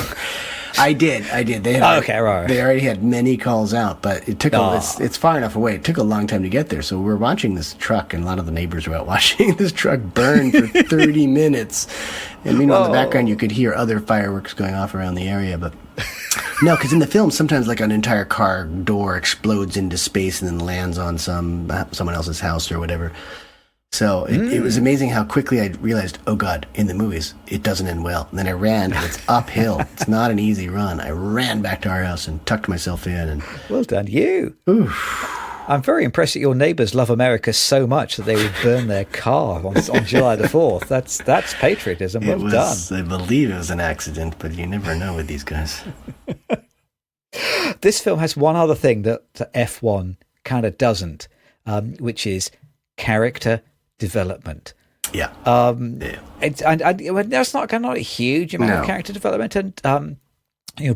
B: I did. They already had many calls out, but it took it's far enough away. It took a long time to get there. So we're watching this truck, and a lot of the neighbors were out watching this truck burn for 30 minutes. And meanwhile, in the background, you could hear other fireworks going off around the area. But no, because in the film, sometimes like an entire car door explodes into space and then lands on someone else's house or whatever. So it was amazing how quickly I realized, oh God, in the movies, it doesn't end well. And then I ran, and it's uphill. It's not an easy run. I ran back to our house and tucked myself in. And
A: well done, you.
B: Oof.
A: I'm very impressed that your neighbours love America so much that they would burn their car on July the 4th. That's patriotism. Well done.
B: I believe it was an accident, but you never know with these guys.
A: This film has one other thing that F1 kind of doesn't, which is character development.
B: Yeah.
A: That's not a huge amount of character development, and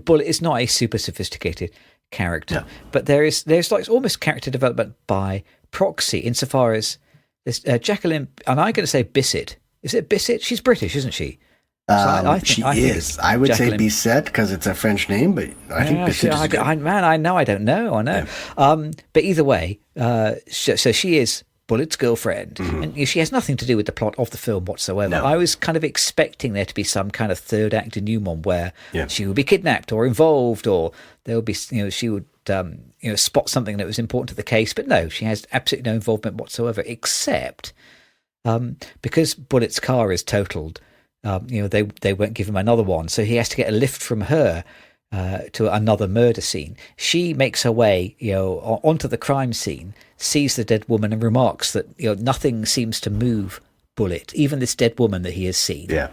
A: Bullitt is not a super sophisticated character, but there's like almost character development by proxy insofar as this Jacqueline, and I'm going to say Bissett. Is it Bissett? She's British, isn't she?
B: I would say Bissett because it's a French name, but I think Bissett is good.
A: I know. I don't know. Yeah. But either way, so she is Bullitt's girlfriend, and she has nothing to do with the plot of the film whatsoever. No. I was kind of expecting there to be some kind of third act denouement where she would be kidnapped or involved, or there would be, she would, spot something that was important to the case. But no, she has absolutely no involvement whatsoever, except because Bullitt's car is totaled. They won't give him another one, so he has to get a lift from her to another murder scene. She makes her way, onto the crime scene, sees the dead woman, and remarks that nothing seems to move Bullitt, even this dead woman that he has seen.
B: Yeah.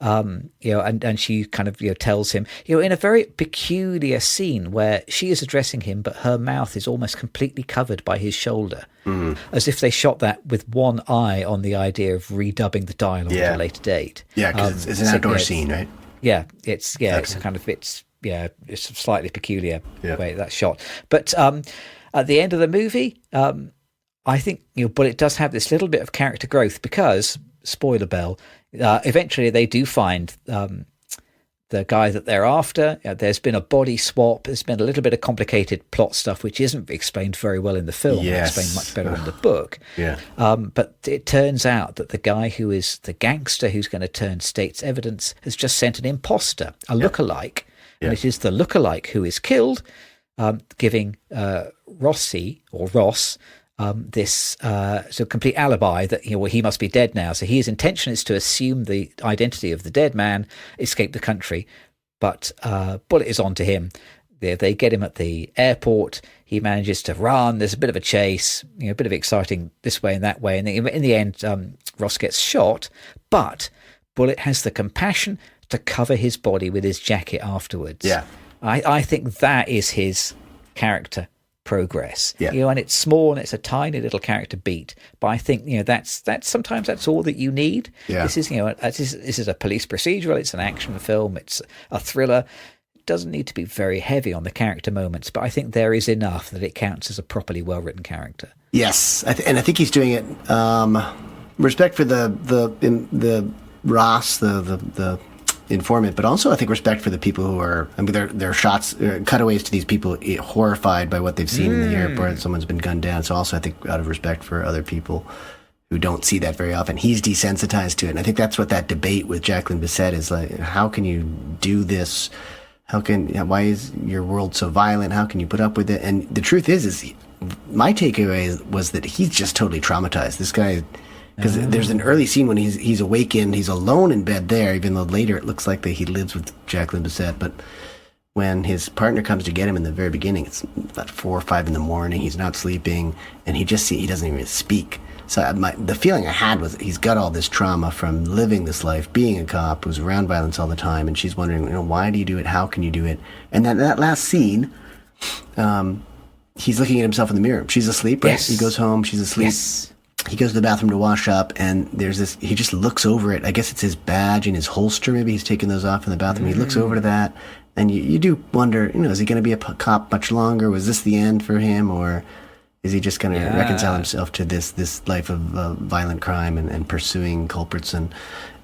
A: And she kind of tells him, in a very peculiar scene where she is addressing him, but her mouth is almost completely covered by his shoulder, as if they shot that with one eye on the idea of redubbing the dialogue at a later date.
B: Yeah, because it's an outdoor scene, right?
A: Yeah, it's a slightly peculiar way that's shot. But at the end of the movie, I think Bullitt does have this little bit of character growth because, spoiler bell, eventually they do find the guy that they're after. There's been a body swap. There's been a little bit of complicated plot stuff which isn't explained very well in the film.
B: Yes.
A: Explained much better in the book.
B: Yeah.
A: But it turns out that the guy who is the gangster who's going to turn state's evidence has just sent an imposter, a lookalike. And it is the lookalike who is killed, giving Ross this complete alibi that he must be dead now. So his intention is to assume the identity of the dead man, escape the country. But Bullitt is on to him. They get him at the airport. He manages to run. There's a bit of a chase, a bit of exciting this way and that way. And in the end, Ross gets shot. But Bullitt has the compassion to cover his body with his jacket afterwards. Yeah, I think that is his character progress. Yeah, and it's small and it's a tiny little character beat, but I think that's sometimes that's all that you need. Yeah, this is this is a police procedural. It's an action film. It's a thriller. It doesn't need to be very heavy on the character moments, but I think there is enough that it counts as a properly well written character.
B: Yes, and I think he's doing it. Respect for the Ross, the informant, but also I think respect for the people who are, there are shots, cutaways to these people horrified by what they've seen in the airport. Someone's been gunned down. So also I think out of respect for other people who don't see that very often. He's desensitized to it. And I think that's what that debate with Jacqueline Bisset is like. How can you do this? Why is your world so violent? How can you put up with it? And the truth is my takeaway was that he's just totally traumatized. This guy, because there's an early scene when he's awakened, he's alone in bed there, even though later it looks like that he lives with Jacqueline Bisset. But when his partner comes to get him in the very beginning, it's about 4 or 5 in the morning. He's not sleeping, and he doesn't even speak. So the feeling I had was he's got all this trauma from living this life, being a cop who's around violence all the time, and she's wondering, why do you do it? How can you do it? And then that last scene, he's looking at himself in the mirror. She's asleep, right?
A: Yes.
B: He goes home, she's asleep.
A: Yes. He
B: goes to the bathroom to wash up, and there's this, he just looks over it. I guess it's his badge and his holster. Maybe he's taking those off in the bathroom. He looks over to that, and you do wonder, is he going to be a cop much longer? Was this the end for him, or is he just going to reconcile himself to this life of violent crime and pursuing culprits and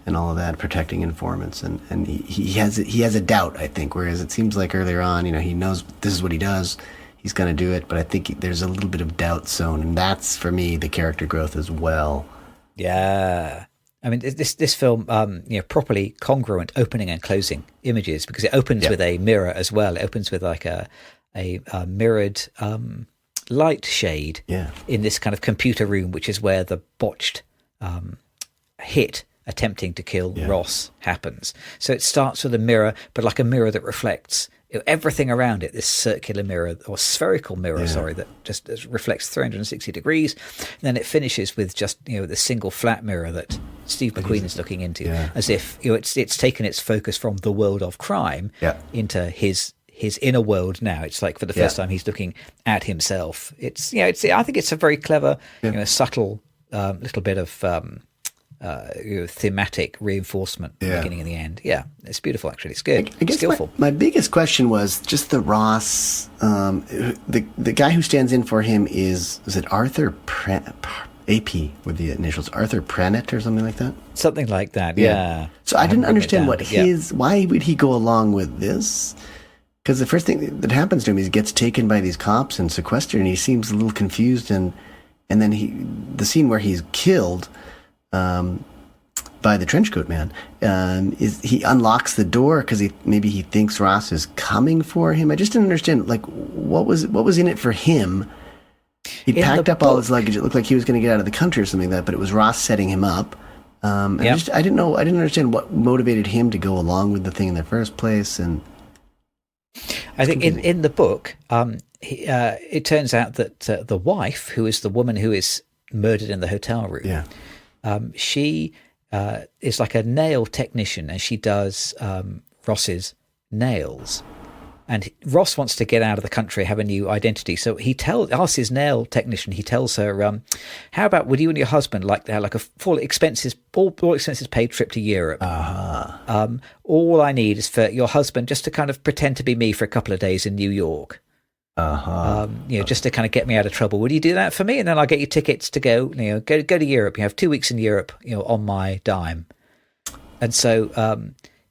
B: all of that, protecting informants? And he has a doubt, I think, whereas it seems like earlier on, he knows this is what he does. He's going to do it, but I think there's a little bit of doubt zone, and that's, for me, the character growth as well.
A: Yeah. I mean, this film, properly congruent opening and closing images, because it opens with a mirror as well. It opens with like a mirrored light shade in this kind of computer room, which is where the botched hit attempting to kill Ross happens. So it starts with a mirror, but like a mirror that reflects everything around it, this circular mirror, or spherical mirror, that just reflects 360 degrees. And then it finishes with just, the single flat mirror that Steve McQueen is looking into, as if, it's taken its focus from the world of crime into his inner world now. It's like for the first time he's looking at himself. It's I think it's a very clever, subtle little bit of thematic reinforcement at the beginning and the end. Yeah, it's beautiful, actually. It's good.
B: I guess
A: skillful.
B: My biggest question was just the Ross, the guy who stands in for him is it Arthur AP with the initials, Arthur Prannett or something like that?
A: Something like that, yeah.
B: So I didn't understand why would he go along with this? Because the first thing that happens to him is he gets taken by these cops and sequestered, and he seems a little confused, and then the scene where he's killed by the trenchcoat man, is he unlocks the door because maybe he thinks Ross is coming for him. I just didn't understand, like, what was in it for him. He packed up all his luggage. It looked like he was going to get out of the country or something like that, but it was Ross setting him up. I didn't understand what motivated him to go along with the thing in the first place. And
A: I think in the book, it turns out that the wife, who is the woman who is murdered in the hotel room, she is like a nail technician, and she does Ross's nails. And Ross wants to get out of the country, have a new identity. So he asks his nail technician, he tells her, how about would you and your husband like to have like a full expenses, all expenses paid trip to Europe? All I need is for your husband just to kind of pretend to be me for a couple of days in New York. Just to kind of get me out of trouble. Would you do that for me? And then I'll get you tickets to go to Europe. You have 2 weeks in Europe, on my dime. And so,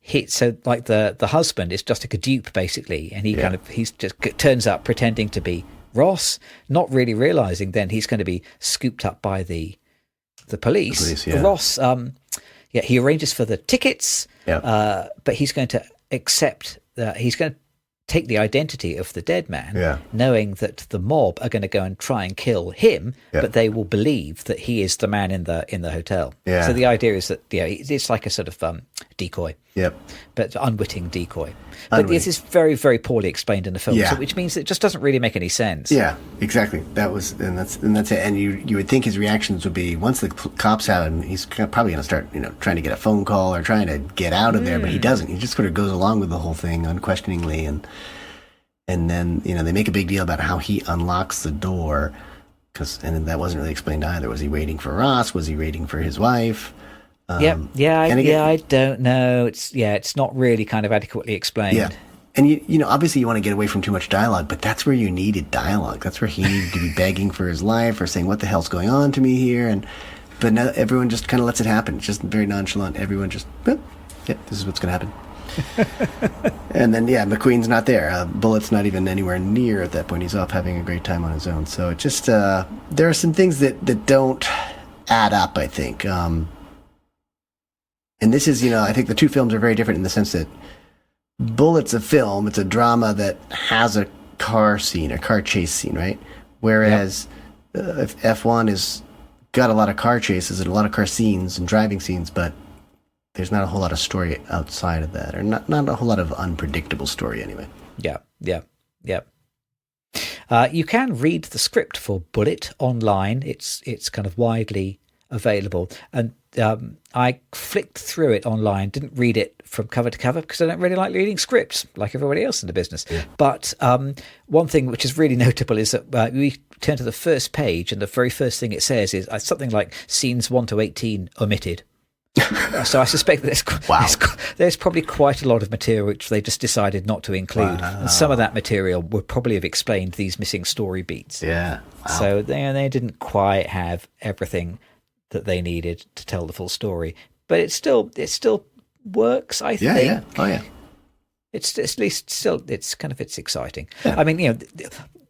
A: the husband is just like a dupe basically, and he's just turns up pretending to be Ross, not really realizing then he's going to be scooped up by the police. Ross, he arranges for the tickets, but he's going to accept that he's going to take the identity of the dead man, knowing that the mob are going to go and try and kill him, but they will believe that he is the man in the hotel. So the idea is that it's like a sort of decoy, but unwitting decoy. But this is very, very poorly explained in the film, which means it just doesn't really make any sense.
B: Yeah, exactly. that's it. And you would think his reactions would be, once the cops have him, he's probably going to start trying to get a phone call or trying to get out of there, but he doesn't. He just sort of goes along with the whole thing unquestioningly, and then they make a big deal about how he unlocks the door, and that wasn't really explained either. Was he waiting for Ross? Was he waiting for his wife? I don't know. It's not really kind of adequately explained. Yeah. And obviously you want to get away from too much dialogue, but that's where you needed dialogue. That's where he needed to be begging for his life or saying, what the hell's going on to me here? But now everyone just kind of lets it happen. It's just very nonchalant. Everyone just, this is what's going to happen. And then, McQueen's not there. Bullitt's not even anywhere near at that point. He's off having a great time on his own. So it just, there are some things that don't add up, I think. And this is, I think the two films are very different in the sense that Bullitt's a film, it's a drama that has a car scene, a car chase scene, right? Whereas if F1 is got a lot of car chases and a lot of car scenes and driving scenes, but there's not a whole lot of story outside of that, or not a whole lot of unpredictable story anyway.
A: Yeah. You can read the script for Bullitt online. It's kind of widely available, and I flicked through it online. Didn't read it from cover to cover because I don't really like reading scripts like everybody else in the business. Yeah. But one thing which is really notable is that we turn to the first page, and the very first thing it says is something like scenes 1 to 18 omitted. So I suspect that there's probably quite a lot of material which they just decided not to include. Wow. And some of that material would probably have explained these missing story beats.
B: Yeah. Wow.
A: So they didn't quite have everything that they needed to tell the full story. But it still works, I think.
B: Yeah. Oh, yeah.
A: It's at least still, it's exciting. Yeah. I mean,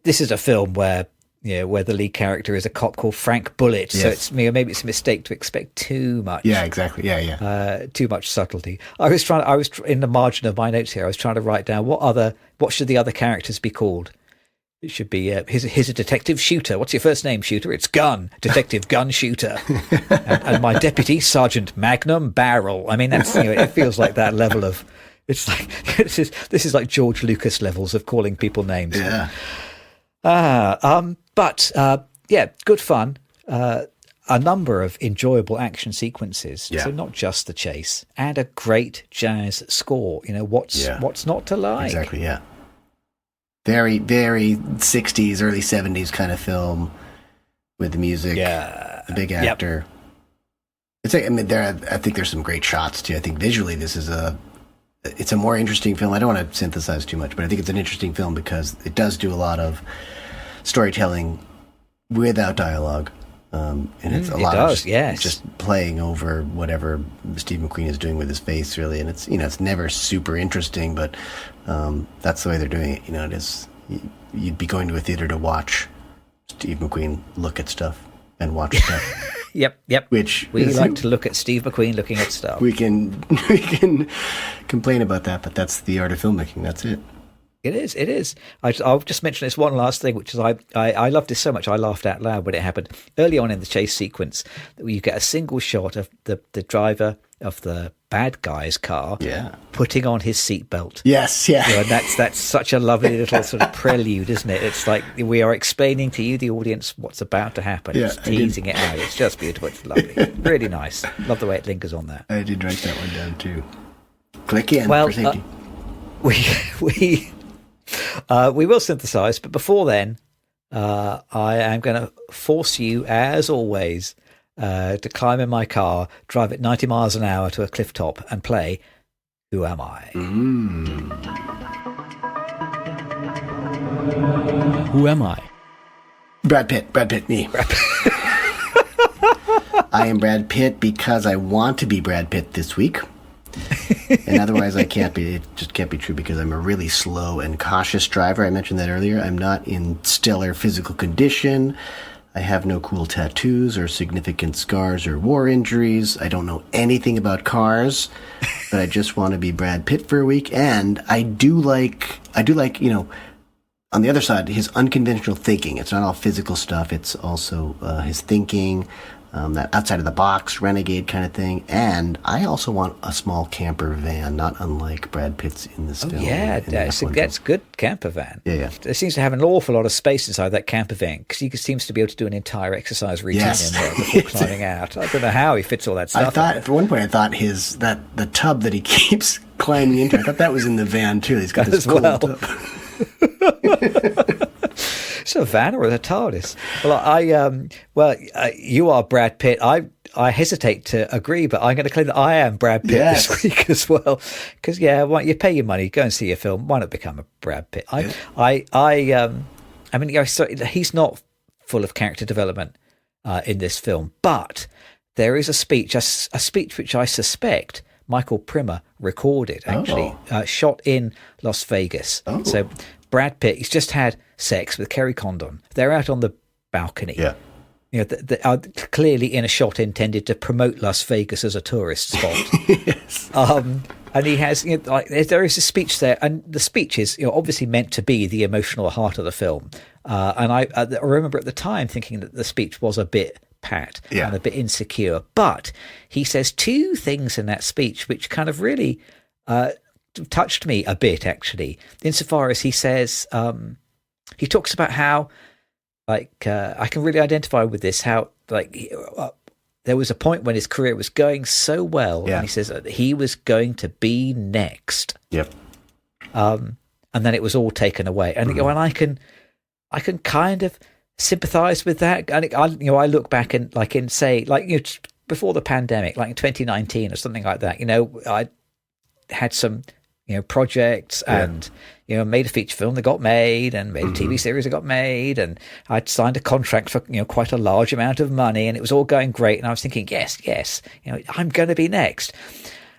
A: this is a film where the lead character is a cop called Frank Bullitt. Yes. So it's maybe it's a mistake to expect too much.
B: Yeah, exactly. Yeah.
A: Too much subtlety. I was in the margin of my notes here. I was trying to write down what should the other characters be called. It should be here's a detective shooter. What's your first name, shooter? It's Gun, Detective Gun Shooter, and my deputy Sergeant Magnum Barrel. I mean, that's it feels like that level of. It's like this is like George Lucas levels of calling people names.
B: Yeah.
A: But good fun. A number of enjoyable action sequences. Yeah. So not just the chase, and a great jazz score. What's not to like?
B: Exactly. Yeah. Very, very 60s, early 70s kind of film with the music.
A: Yeah.
B: The big actor. Yep. I think there's some great shots too. I think visually this is it's a more interesting film. I don't want to synthesize too much, but I think it's an interesting film because it does do a lot of storytelling without dialogue. And it's a lot of just playing over whatever Steve McQueen is doing with his face, really. And it's it's never super interesting, but that's the way they're doing it. It is. You'd be going to a theater to watch Steve McQueen look at stuff and watch stuff.
A: Yep.
B: Which
A: we like to look at Steve McQueen looking at stuff.
B: We can complain about that, but that's the art of filmmaking. That's it.
A: It is. I'll just mention this one last thing, which is I loved this so much I laughed out loud when it happened. Early on in the chase sequence, you get a single shot of the driver of the bad guy's car putting on his seatbelt.
B: Yes, yeah.
A: And that's such a lovely little sort of prelude, isn't it? It's like we are explaining to you, the audience, what's about to happen.
B: Yeah,
A: it's teasing it out. It's just beautiful. It's lovely. Really nice. Love the way it lingers on that.
B: I did write that one down too. Click in for safety.
A: We will synthesize, but before then, I am going to force you, as always, to climb in my car, drive at 90 miles an hour to a cliff top, and play Who Am I?
D: Who am I?
B: Brad Pitt, me. I am Brad Pitt because I want to be Brad Pitt this week. And otherwise I can't be. It just can't be true because I'm a really slow and cautious driver. I mentioned that earlier. I'm not in stellar physical condition. I have no cool tattoos or significant scars or war injuries. I don't know anything about cars, but I just want to be Brad Pitt for a week. And I do like, on the other side, his unconventional thinking. It's not all physical stuff. It's also his thinking, that outside of the box, renegade kind of thing. And I also want a small camper van, not unlike Brad Pitt's in this film.
A: Yeah, that's good camper van.
B: Yeah.
A: It seems to have an awful lot of space inside that camper van because he seems to be able to do an entire exercise routine in there before climbing out. I don't know how he fits all that stuff.
B: At one point, I thought the tub that he keeps climbing into, I thought that was in the van too. He's got this cool tub.
A: It's a van or a TARDIS. Well, you are Brad Pitt. I hesitate to agree, but I'm going to claim that I am Brad Pitt this week as well. Because why you pay your money, go and see a film. Why not become a Brad Pitt? He's not full of character development in this film, but there is a speech which I suspect Michael Primmer recorded, actually, shot in Las Vegas. Oh. So Brad Pitt, he's just had sex with Kerry Condon. They're out on the balcony.
B: Yeah.
A: are clearly in a shot intended to promote Las Vegas as a tourist spot.
B: Yes.
A: And he has, there is a speech there, and the speech is, obviously meant to be the emotional heart of the film. And I remember at the time thinking that the speech was a bit pat and a bit insecure. But he says two things in that speech which kind of really touched me a bit, actually, insofar as he says, he talks about how, I can really identify with this, how, there was a point when his career was going so well, and he says that he was going to be next.
B: Yep.
A: And then it was all taken away. And, and I can kind of sympathize with that. And I look back and before the pandemic, like in 2019 or something like that, I had some, projects and, made a feature film that got made, and made a TV series that got made, and I'd signed a contract for, quite a large amount of money, and it was all going great. And I was thinking, yes, I'm going to be next.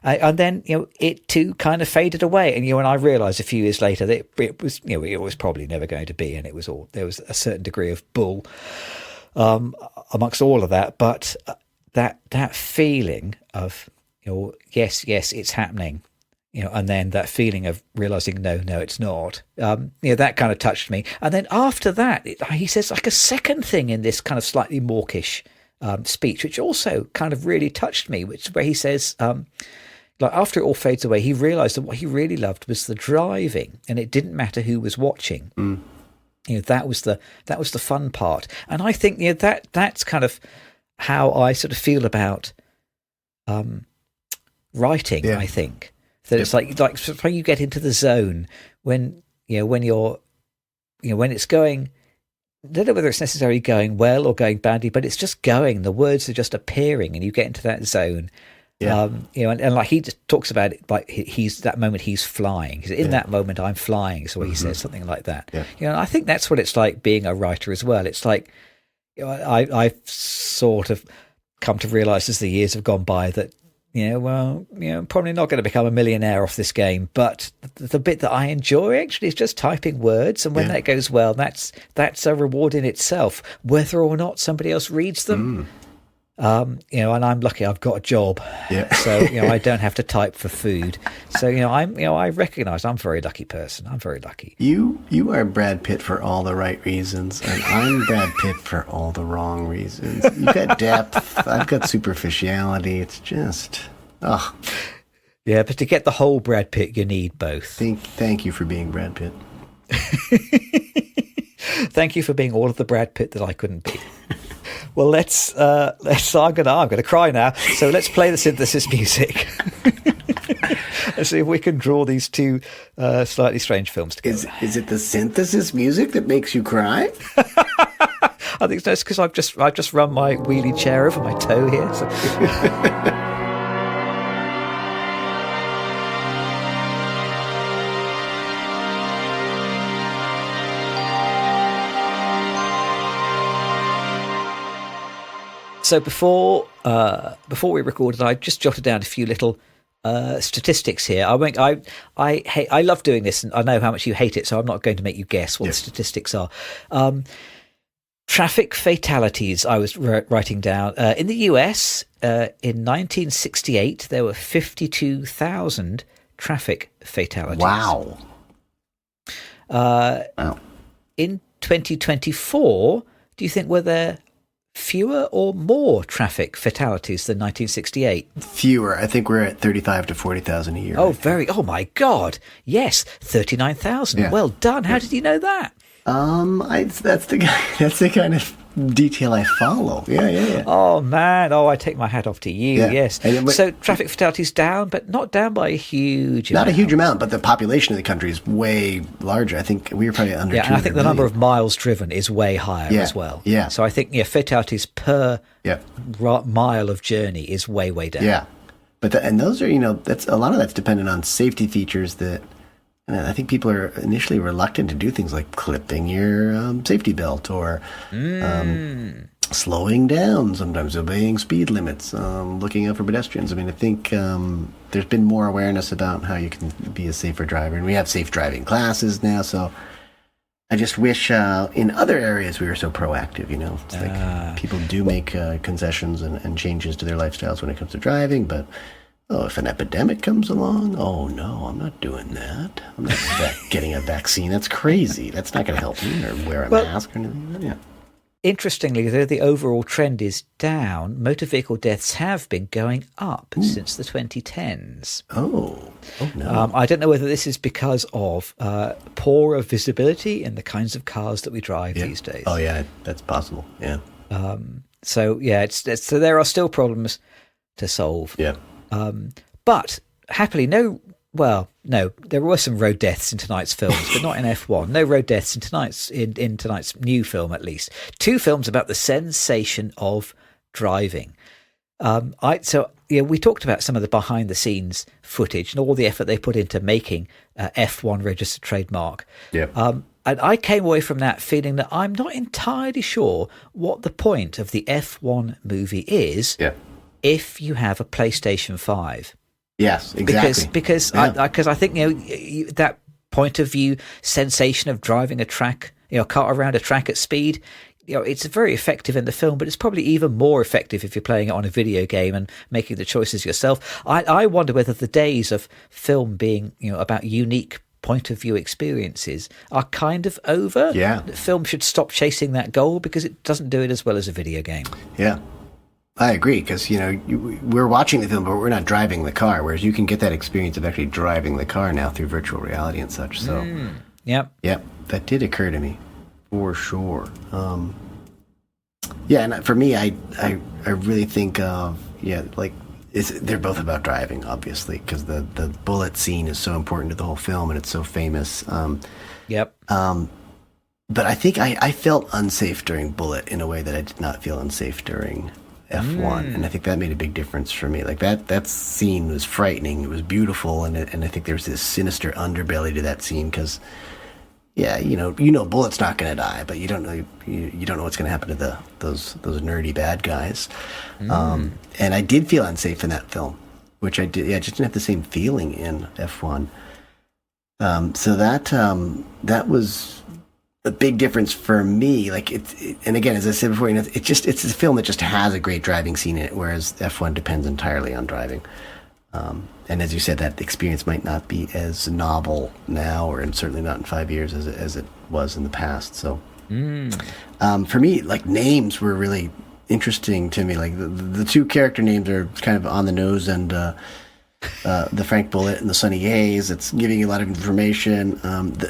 A: And then, it too kind of faded away. And, and I realized a few years later that it was, it was probably never going to be. And there was a certain degree of bull amongst all of that. But that feeling of, yes, it's happening, and then that feeling of realizing, no, it's not, that kind of touched me. And then after that, he says like a second thing in this kind of slightly mawkish speech, which also kind of really touched me, which is where he says, after it all fades away, he realized that what he really loved was the driving, and it didn't matter who was watching. That was the fun part. And I think that's kind of how I sort of feel about writing. I think that it's like when you get into the zone, when you're when it's going, I don't know whether it's necessarily going well or going badly, but it's just going. The words are just appearing, and you get into that zone. And like he just talks about it, like he's that moment he's flying. In that moment I'm flying. So he says something like that. And I think that's what it's like being a writer as well. It's like, I've sort of come to realize as the years have gone by that, I'm probably not going to become a millionaire off this game, but the bit that I enjoy actually is just typing words. And when that goes well, that's a reward in itself, whether or not somebody else reads them. And I'm lucky I've got a job, so I don't have to type for food. So I recognize I'm a very lucky person. I'm very lucky.
B: You are Brad Pitt for all the right reasons, and I'm Brad Pitt for all the wrong reasons. You've got depth. I've got superficiality. It's just
A: yeah. But to get the whole Brad Pitt, you need both.
B: Thank you for being Brad Pitt.
A: Thank you for being all of the Brad Pitt that I couldn't be. Well, let's. I'm gonna cry now. So let's play the synthesis music. Let's see if we can draw these two slightly strange films together.
B: Is it the synthesis music that makes you cry?
A: I think it's because I've just run my wheelie chair over my toe here. So. So before we recorded, I just jotted down a few little statistics here. I love doing this, and I know how much you hate it, so I'm not going to make you guess what the statistics are. Traffic fatalities. I was writing down in the US in 1968 there were 52,000 traffic fatalities.
B: Wow.
A: In 2024, do you think were there fewer or more traffic fatalities than 1968?
B: Fewer. I think we're at 35 to 40,000 a year.
A: Oh my God. Yes. 39,000. Yeah. Well done. How did you know that?
B: That's the kind of detail I follow. Yeah.
A: Oh man. I take my hat off to you. Yeah. Yes. So traffic fatalities down, but not down by a huge amount.
B: Not a huge amount, but the population of the country is way larger. I think we were probably under 200
A: and I think the number of miles driven is way higher as well.
B: Yeah.
A: So I think fatalities per mile of journey is way down.
B: Yeah. And those are, that's a lot of that's dependent on safety features that. And I think people are initially reluctant to do things like clipping your safety belt or slowing down, sometimes obeying speed limits, looking out for pedestrians. I mean, I think there's been more awareness about how you can be a safer driver. And we have safe driving classes now. So I just wish in other areas we were so proactive, you know. It's like people do make concessions and changes to their lifestyles when it comes to driving, but if an epidemic comes along, oh no, I'm not doing that. I'm not getting a vaccine. That's crazy. That's not going to help me, or wear a mask or anything. Yeah.
A: Interestingly, though the overall trend is down, motor vehicle deaths have been going up since the 2010s.
B: Oh no.
A: I don't know whether this is because of poorer visibility in the kinds of cars that we drive these days.
B: Oh yeah, that's possible. Yeah.
A: So there are still problems to solve.
B: Yeah.
A: But happily, there were some road deaths in tonight's films, but not in F1. No road deaths in tonight's new film, at least. 2 films about the sensation of driving. We talked about some of the behind the scenes footage and all the effort they put into making F1 registered trademark.
B: Yeah.
A: And I came away from that feeling that I'm not entirely sure what the point of the F1 movie is.
B: Yeah.
A: If you have a PlayStation 5.
B: Yes, exactly.
A: Because I think that point of view sensation of driving a track, car around a track at speed, it's very effective in the film, but it's probably even more effective if you're playing it on a video game and making the choices yourself. I wonder whether the days of film being about unique point of view experiences are kind of over.
B: Yeah,
A: film should stop chasing that goal because it doesn't do it as well as a video game.
B: Yeah. I agree, because, we're watching the film, but we're not driving the car, whereas you can get that experience of actually driving the car now through virtual reality and such. So,
A: Yep,
B: that did occur to me, for sure. And for me, I really think of, they're both about driving, obviously, because the Bullitt scene is so important to the whole film, and it's so famous.
A: Yep.
B: But I think I felt unsafe during Bullitt in a way that I did not feel unsafe during F1, and I think that made a big difference for me. Like that scene was frightening. It was beautiful, and I think there's this sinister underbelly to that scene because, Bullitt's not going to die, but you don't know what's going to happen to those nerdy bad guys. And I did feel unsafe in that film, which I did. Yeah, I just didn't have the same feeling in F1. So that was a big difference for me. And again, as I said before, it's a film that just has a great driving scene in it, whereas F1 depends entirely on driving. And as you said, that experience might not be as novel now, or certainly not in 5 years as it was in the past. So, for me, names were really interesting to me. The 2 character names are kind of on the nose, and the Frank Bullitt and the Sonny Hayes. It's giving you a lot of information.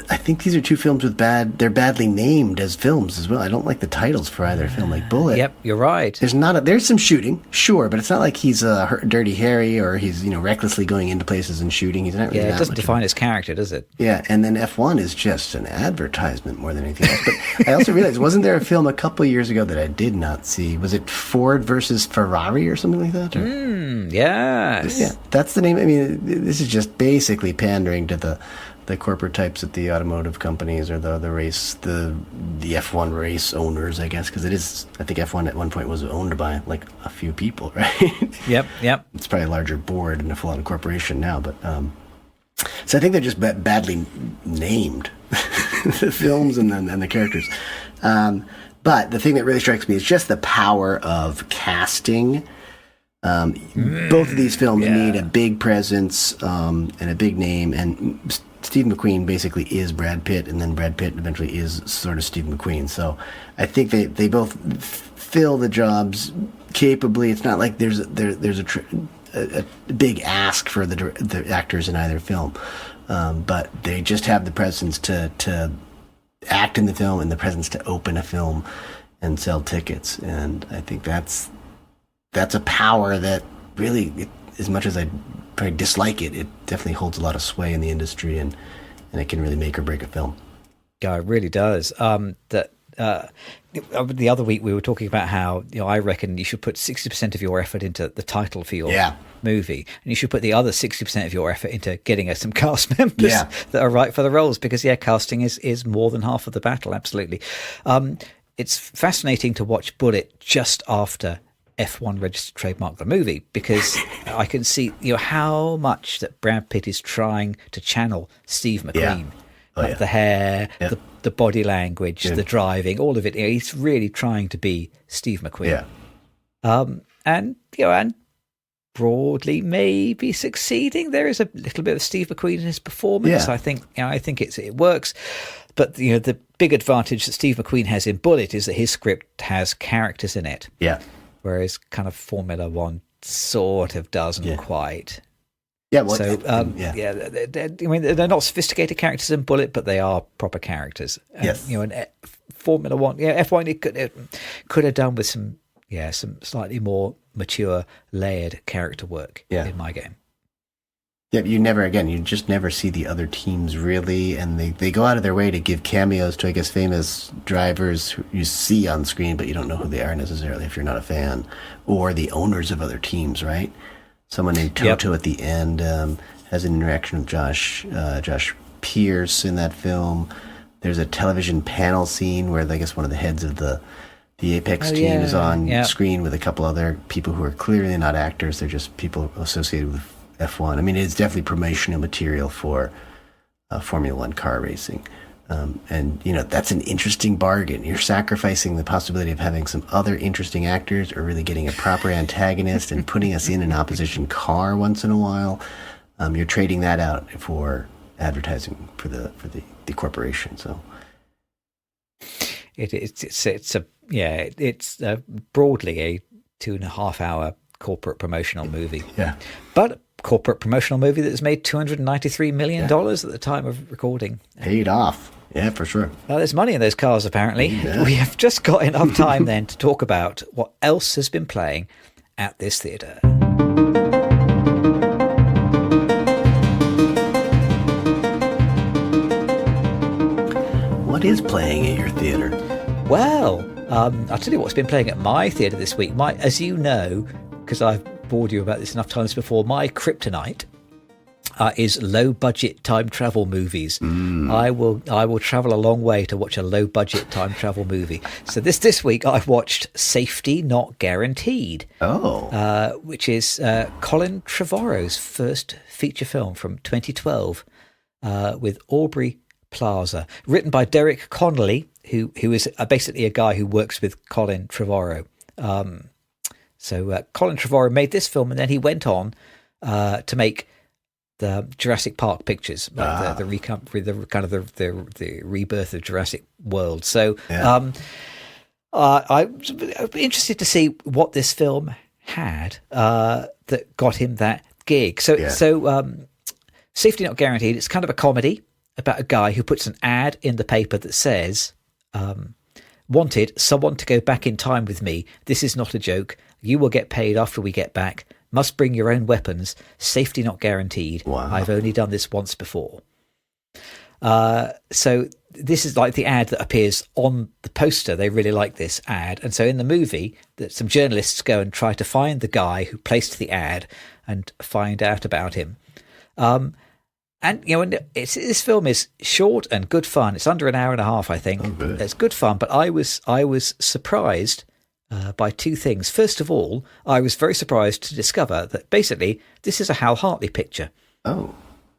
B: I think these are 2 films they're badly named as films as well. I don't like the titles for either film. Like Bullitt.
A: Yep, you're right.
B: There's some shooting, sure, but it's not like he's Dirty Harry or he's recklessly going into places and shooting. He's not really
A: it doesn't define his character, does it?
B: Yeah, and then F1 is just an advertisement more than anything else. But I also realized, wasn't there a film a couple of years ago that I did not see? Was it Ford versus Ferrari or something like that?
A: Yes.
B: Yeah, that's the name. I mean, this is just basically pandering to the corporate types at the automotive companies, or the F1 race owners, I guess, because it is. I think F1 at one point was owned by a few people, right?
A: Yep.
B: It's probably a larger board and a full-on corporation now, but so I think they're just badly named, the films and the characters. But the thing that really strikes me is just the power of casting. Both of these films need a big presence and a big name, and Steve McQueen basically is Brad Pitt, and then Brad Pitt eventually is sort of Steve McQueen. So I think they both fill the jobs capably. It's not like there's a big ask for the actors in either film, but they just have the presence to act in the film and the presence to open a film and sell tickets, and I think that's a power that really, as much as I probably dislike it, it definitely holds a lot of sway in the industry, and it can really make or break a film.
A: Yeah, it really does. The other week we were talking about how I reckon you should put 60% of your effort into the title for your movie, and you should put the other 60% of your effort into getting some cast members that are right for the roles, because casting is more than half of the battle. Absolutely. It's fascinating to watch Bullitt just after F1 registered trademark the movie, because I can see how much that Brad Pitt is trying to channel Steve McQueen. the hair,
B: Yeah.
A: the body language, the driving, all of it. He's really trying to be Steve McQueen.
B: Yeah.
A: And broadly maybe succeeding. There is a little bit of Steve McQueen in his performance.
B: Yeah.
A: I think it works. But the big advantage that Steve McQueen has in Bullitt is that his script has characters in it.
B: Yeah.
A: Whereas kind of Formula One sort of doesn't quite.
B: Yeah. Well,
A: So they're not sophisticated characters in Bullitt, but they are proper characters. And,
B: Yes.
A: And Formula One, F1, it could have done with some slightly more mature, layered character work in my game.
B: Yeah, you just never see the other teams really, and they go out of their way to give cameos to, I guess, famous drivers who you see on screen, but you don't know who they are necessarily if you're not a fan, or the owners of other teams, right? Someone named Toto at the end has an interaction with Josh Pierce in that film. There's a television panel scene where I guess one of the heads of the Apex team is on screen with a couple other people who are clearly not actors. They're just people associated with F1. I mean, it's definitely promotional material for Formula One car racing. And, that's an interesting bargain. You're sacrificing the possibility of having some other interesting actors or really getting a proper antagonist and putting us in an opposition car once in a while. You're trading that out for advertising for the corporation. So
A: it's broadly a 2.5 hour corporate promotional movie.
B: Yeah.
A: But corporate promotional movie that has made $293 million at the time of recording.
B: Paid off. Yeah, for sure.
A: Well, there's money in those cars, apparently. Yeah. We have just got enough time then to talk about what else has been playing at this theatre.
B: What is playing at your theatre?
A: Well, I'll tell you what's been playing at my theatre this week. As you know, because I've bored you about this enough times before, my kryptonite is low-budget time travel movies. I will travel a long way to watch a low-budget time travel movie. So this week I've watched Safety Not Guaranteed. Which is Colin Trevorrow's first feature film from 2012 with Aubrey Plaza, written by Derek Connolly, who is basically a guy who works with Colin Trevorrow. So Colin Trevorrow made this film, and then he went on to make the Jurassic Park pictures, like the rebirth of Jurassic World. So I'm interested to see what this film had that got him that gig. So Safety Not Guaranteed. It's kind of a comedy about a guy who puts an ad in the paper that says, wanted someone to go back in time with me. This is not a joke. You will get paid after we get back. Must bring your own weapons. Safety not guaranteed.
B: Wow.
A: I've only done this once before. So this is like the ad that appears on the poster. They really like this ad. And so in the movie, that some journalists go and try to find the guy who placed the ad and find out about him. And this film is short and good fun. It's under an hour and a half, I think.
B: Oh, good.
A: It's good fun, but I was surprised by two things. First of all, I was very surprised to discover that basically this is a Hal Hartley picture.
B: Oh,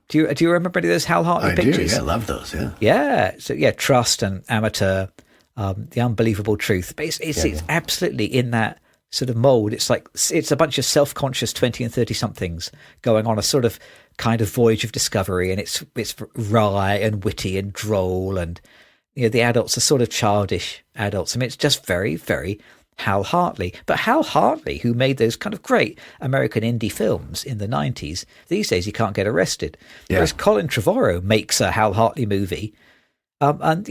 A: do you remember any of those Hal Hartley pictures?
B: I do. Yeah, I love those. Yeah.
A: Yeah. So Trust and Amateur, The Unbelievable Truth. But it's absolutely in that sort of mold. It's like it's a bunch of self-conscious 20 and 30 somethings going on a sort of kind of voyage of discovery, and it's wry and witty and droll, and the adults are sort of childish adults. I mean, it's just very, very Hal Hartley. But Hal Hartley, who made those kind of great American indie films in the 90s, these days he can't get arrested. Yeah. Whereas Colin Trevorrow makes a Hal Hartley movie and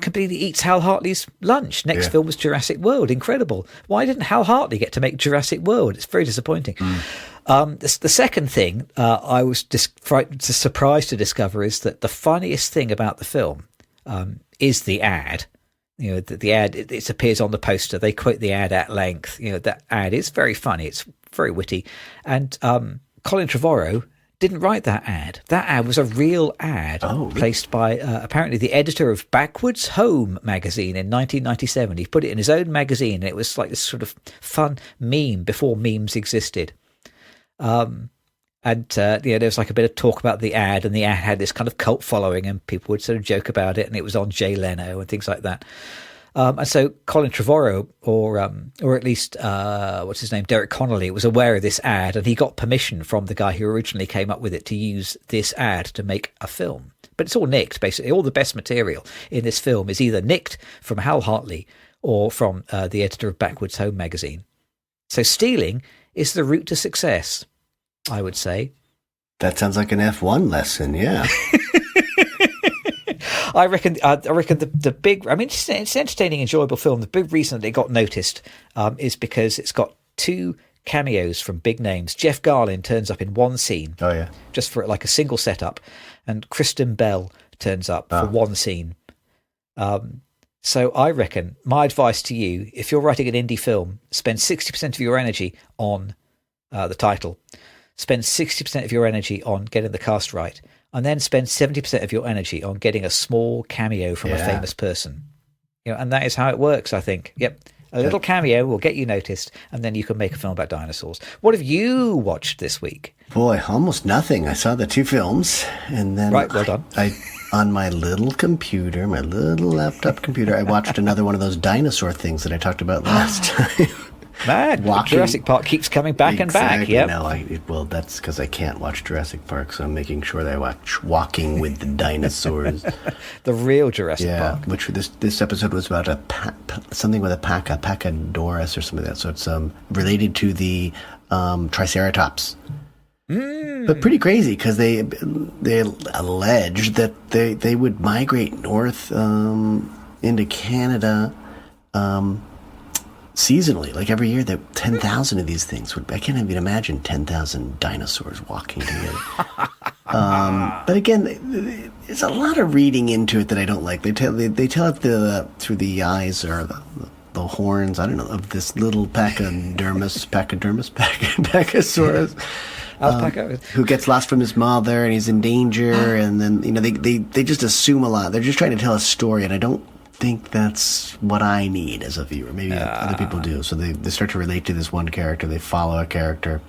A: completely eats Hal Hartley's lunch. Next film was Jurassic World. Incredible. Why didn't Hal Hartley get to make Jurassic World? It's very disappointing. The second thing I was surprised to discover is that the funniest thing about the film is the ad. The ad, it appears on the poster. They quote the ad at length. That ad is very funny. It's very witty. And Colin Trevorrow didn't write that ad. That ad was a real ad placed by apparently the editor of Backwards Home magazine in 1997. He put it in his own magazine, and it was like this sort of fun meme before memes existed. And there was like a bit of talk about the ad, and the ad had this kind of cult following, and people would sort of joke about it, and it was on Jay Leno and things like that. And so Colin Trevorrow, or at least what's his name, Derek Connolly, was aware of this ad, and he got permission from the guy who originally came up with it to use this ad to make a film. But it's all nicked, basically. All the best material in this film is either nicked from Hal Hartley or from the editor of Backwoods Home magazine. So stealing is the route to success, I would say.
B: That sounds like an F1 lesson, yeah.
A: I reckon the big, I mean, it's an entertaining, enjoyable film. The big reason that it got noticed is because it's got 2 cameos from big names. Jeff Garlin turns up in one scene.
B: Oh, yeah.
A: Just for like a single setup. And Kristen Bell turns up for one scene. So I reckon my advice to you, if you're writing an indie film, spend 60% of your energy on the title, spend 60% of your energy on getting the cast right, and then spend 70% of your energy on getting a small cameo from a famous person. And that is how it works, I think. Yep. A little cameo will get you noticed, and then you can make a film about dinosaurs. What have you watched this week?
B: Boy, almost nothing. I saw the 2 films, and then
A: right, well done.
B: I on my little computer, my little laptop computer, I watched another one of those dinosaur things that I talked about last time.
A: Mad. Jurassic Park keeps coming back and back. Yeah.
B: No, well, that's because I can't watch Jurassic Park, so I'm making sure that I watch Walking with the Dinosaurs.
A: The real Jurassic Park.
B: Which this episode was about something with a Pachydoras or something like that. So it's related to the Triceratops. But pretty crazy because they allege that they would migrate north into Canada. Seasonally, like every year, that 10,000 of these things would. I can't even imagine 10,000 dinosaurs walking together. But again, there's a lot of reading into it that I don't like. They tell it through the eyes or the horns. I don't know, of this little pachysaurus, who gets lost from his mother and he's in danger, and then they just assume a lot. They're just trying to tell a story, and I don't think that's what I need as a viewer. Maybe other people do. So they start to relate to this one character. They follow a character.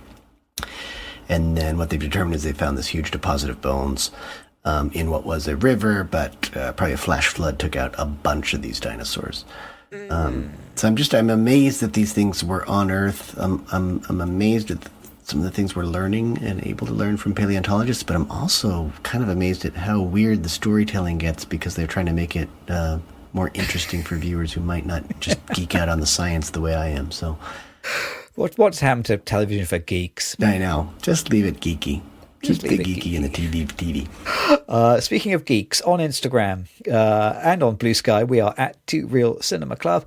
B: And then what they've determined is they found this huge deposit of bones in what was a river, but probably a flash flood took out a bunch of these dinosaurs. So I'm amazed that these things were on Earth. I'm amazed at some of the things we're learning and able to learn from paleontologists, but I'm also kind of amazed at how weird the storytelling gets because they're trying to make it more interesting for viewers who might not just geek out on the science the way I am. So,
A: what's happened to television for geeks?
B: I know. Just leave it geeky. Keep the geeky in the TV.
A: Speaking of geeks, on Instagram and on Blue Sky, we are at 2 Real Cinema Club.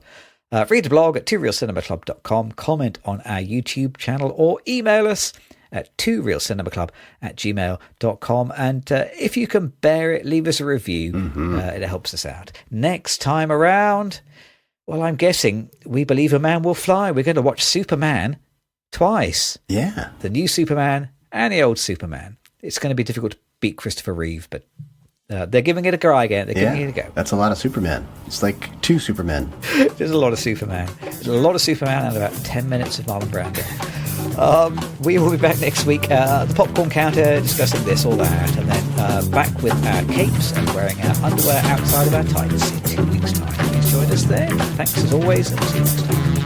A: Read the blog at 2realcinemaclub.com, comment on our YouTube channel, or email us at 2realcinemaclub@gmail.com. And if you can bear it, leave us a review. It helps us out. Next time around, well, I'm guessing We Believe a Man Will Fly. We're going to watch Superman twice.
B: Yeah.
A: The new Superman and the old Superman. It's going to be difficult to beat Christopher Reeve, but they're giving it a go again. They're giving it a go.
B: That's a lot of Superman. It's like 2 Supermen.
A: There's a lot of Superman. There's a lot of Superman and about 10 minutes of Marlon Brando. We will be back next week at the Popcorn Counter discussing this, all that, and then back with our capes and wearing our underwear outside of our tights in 2 weeks' time. Please join us there. Thanks as always, and see you next time.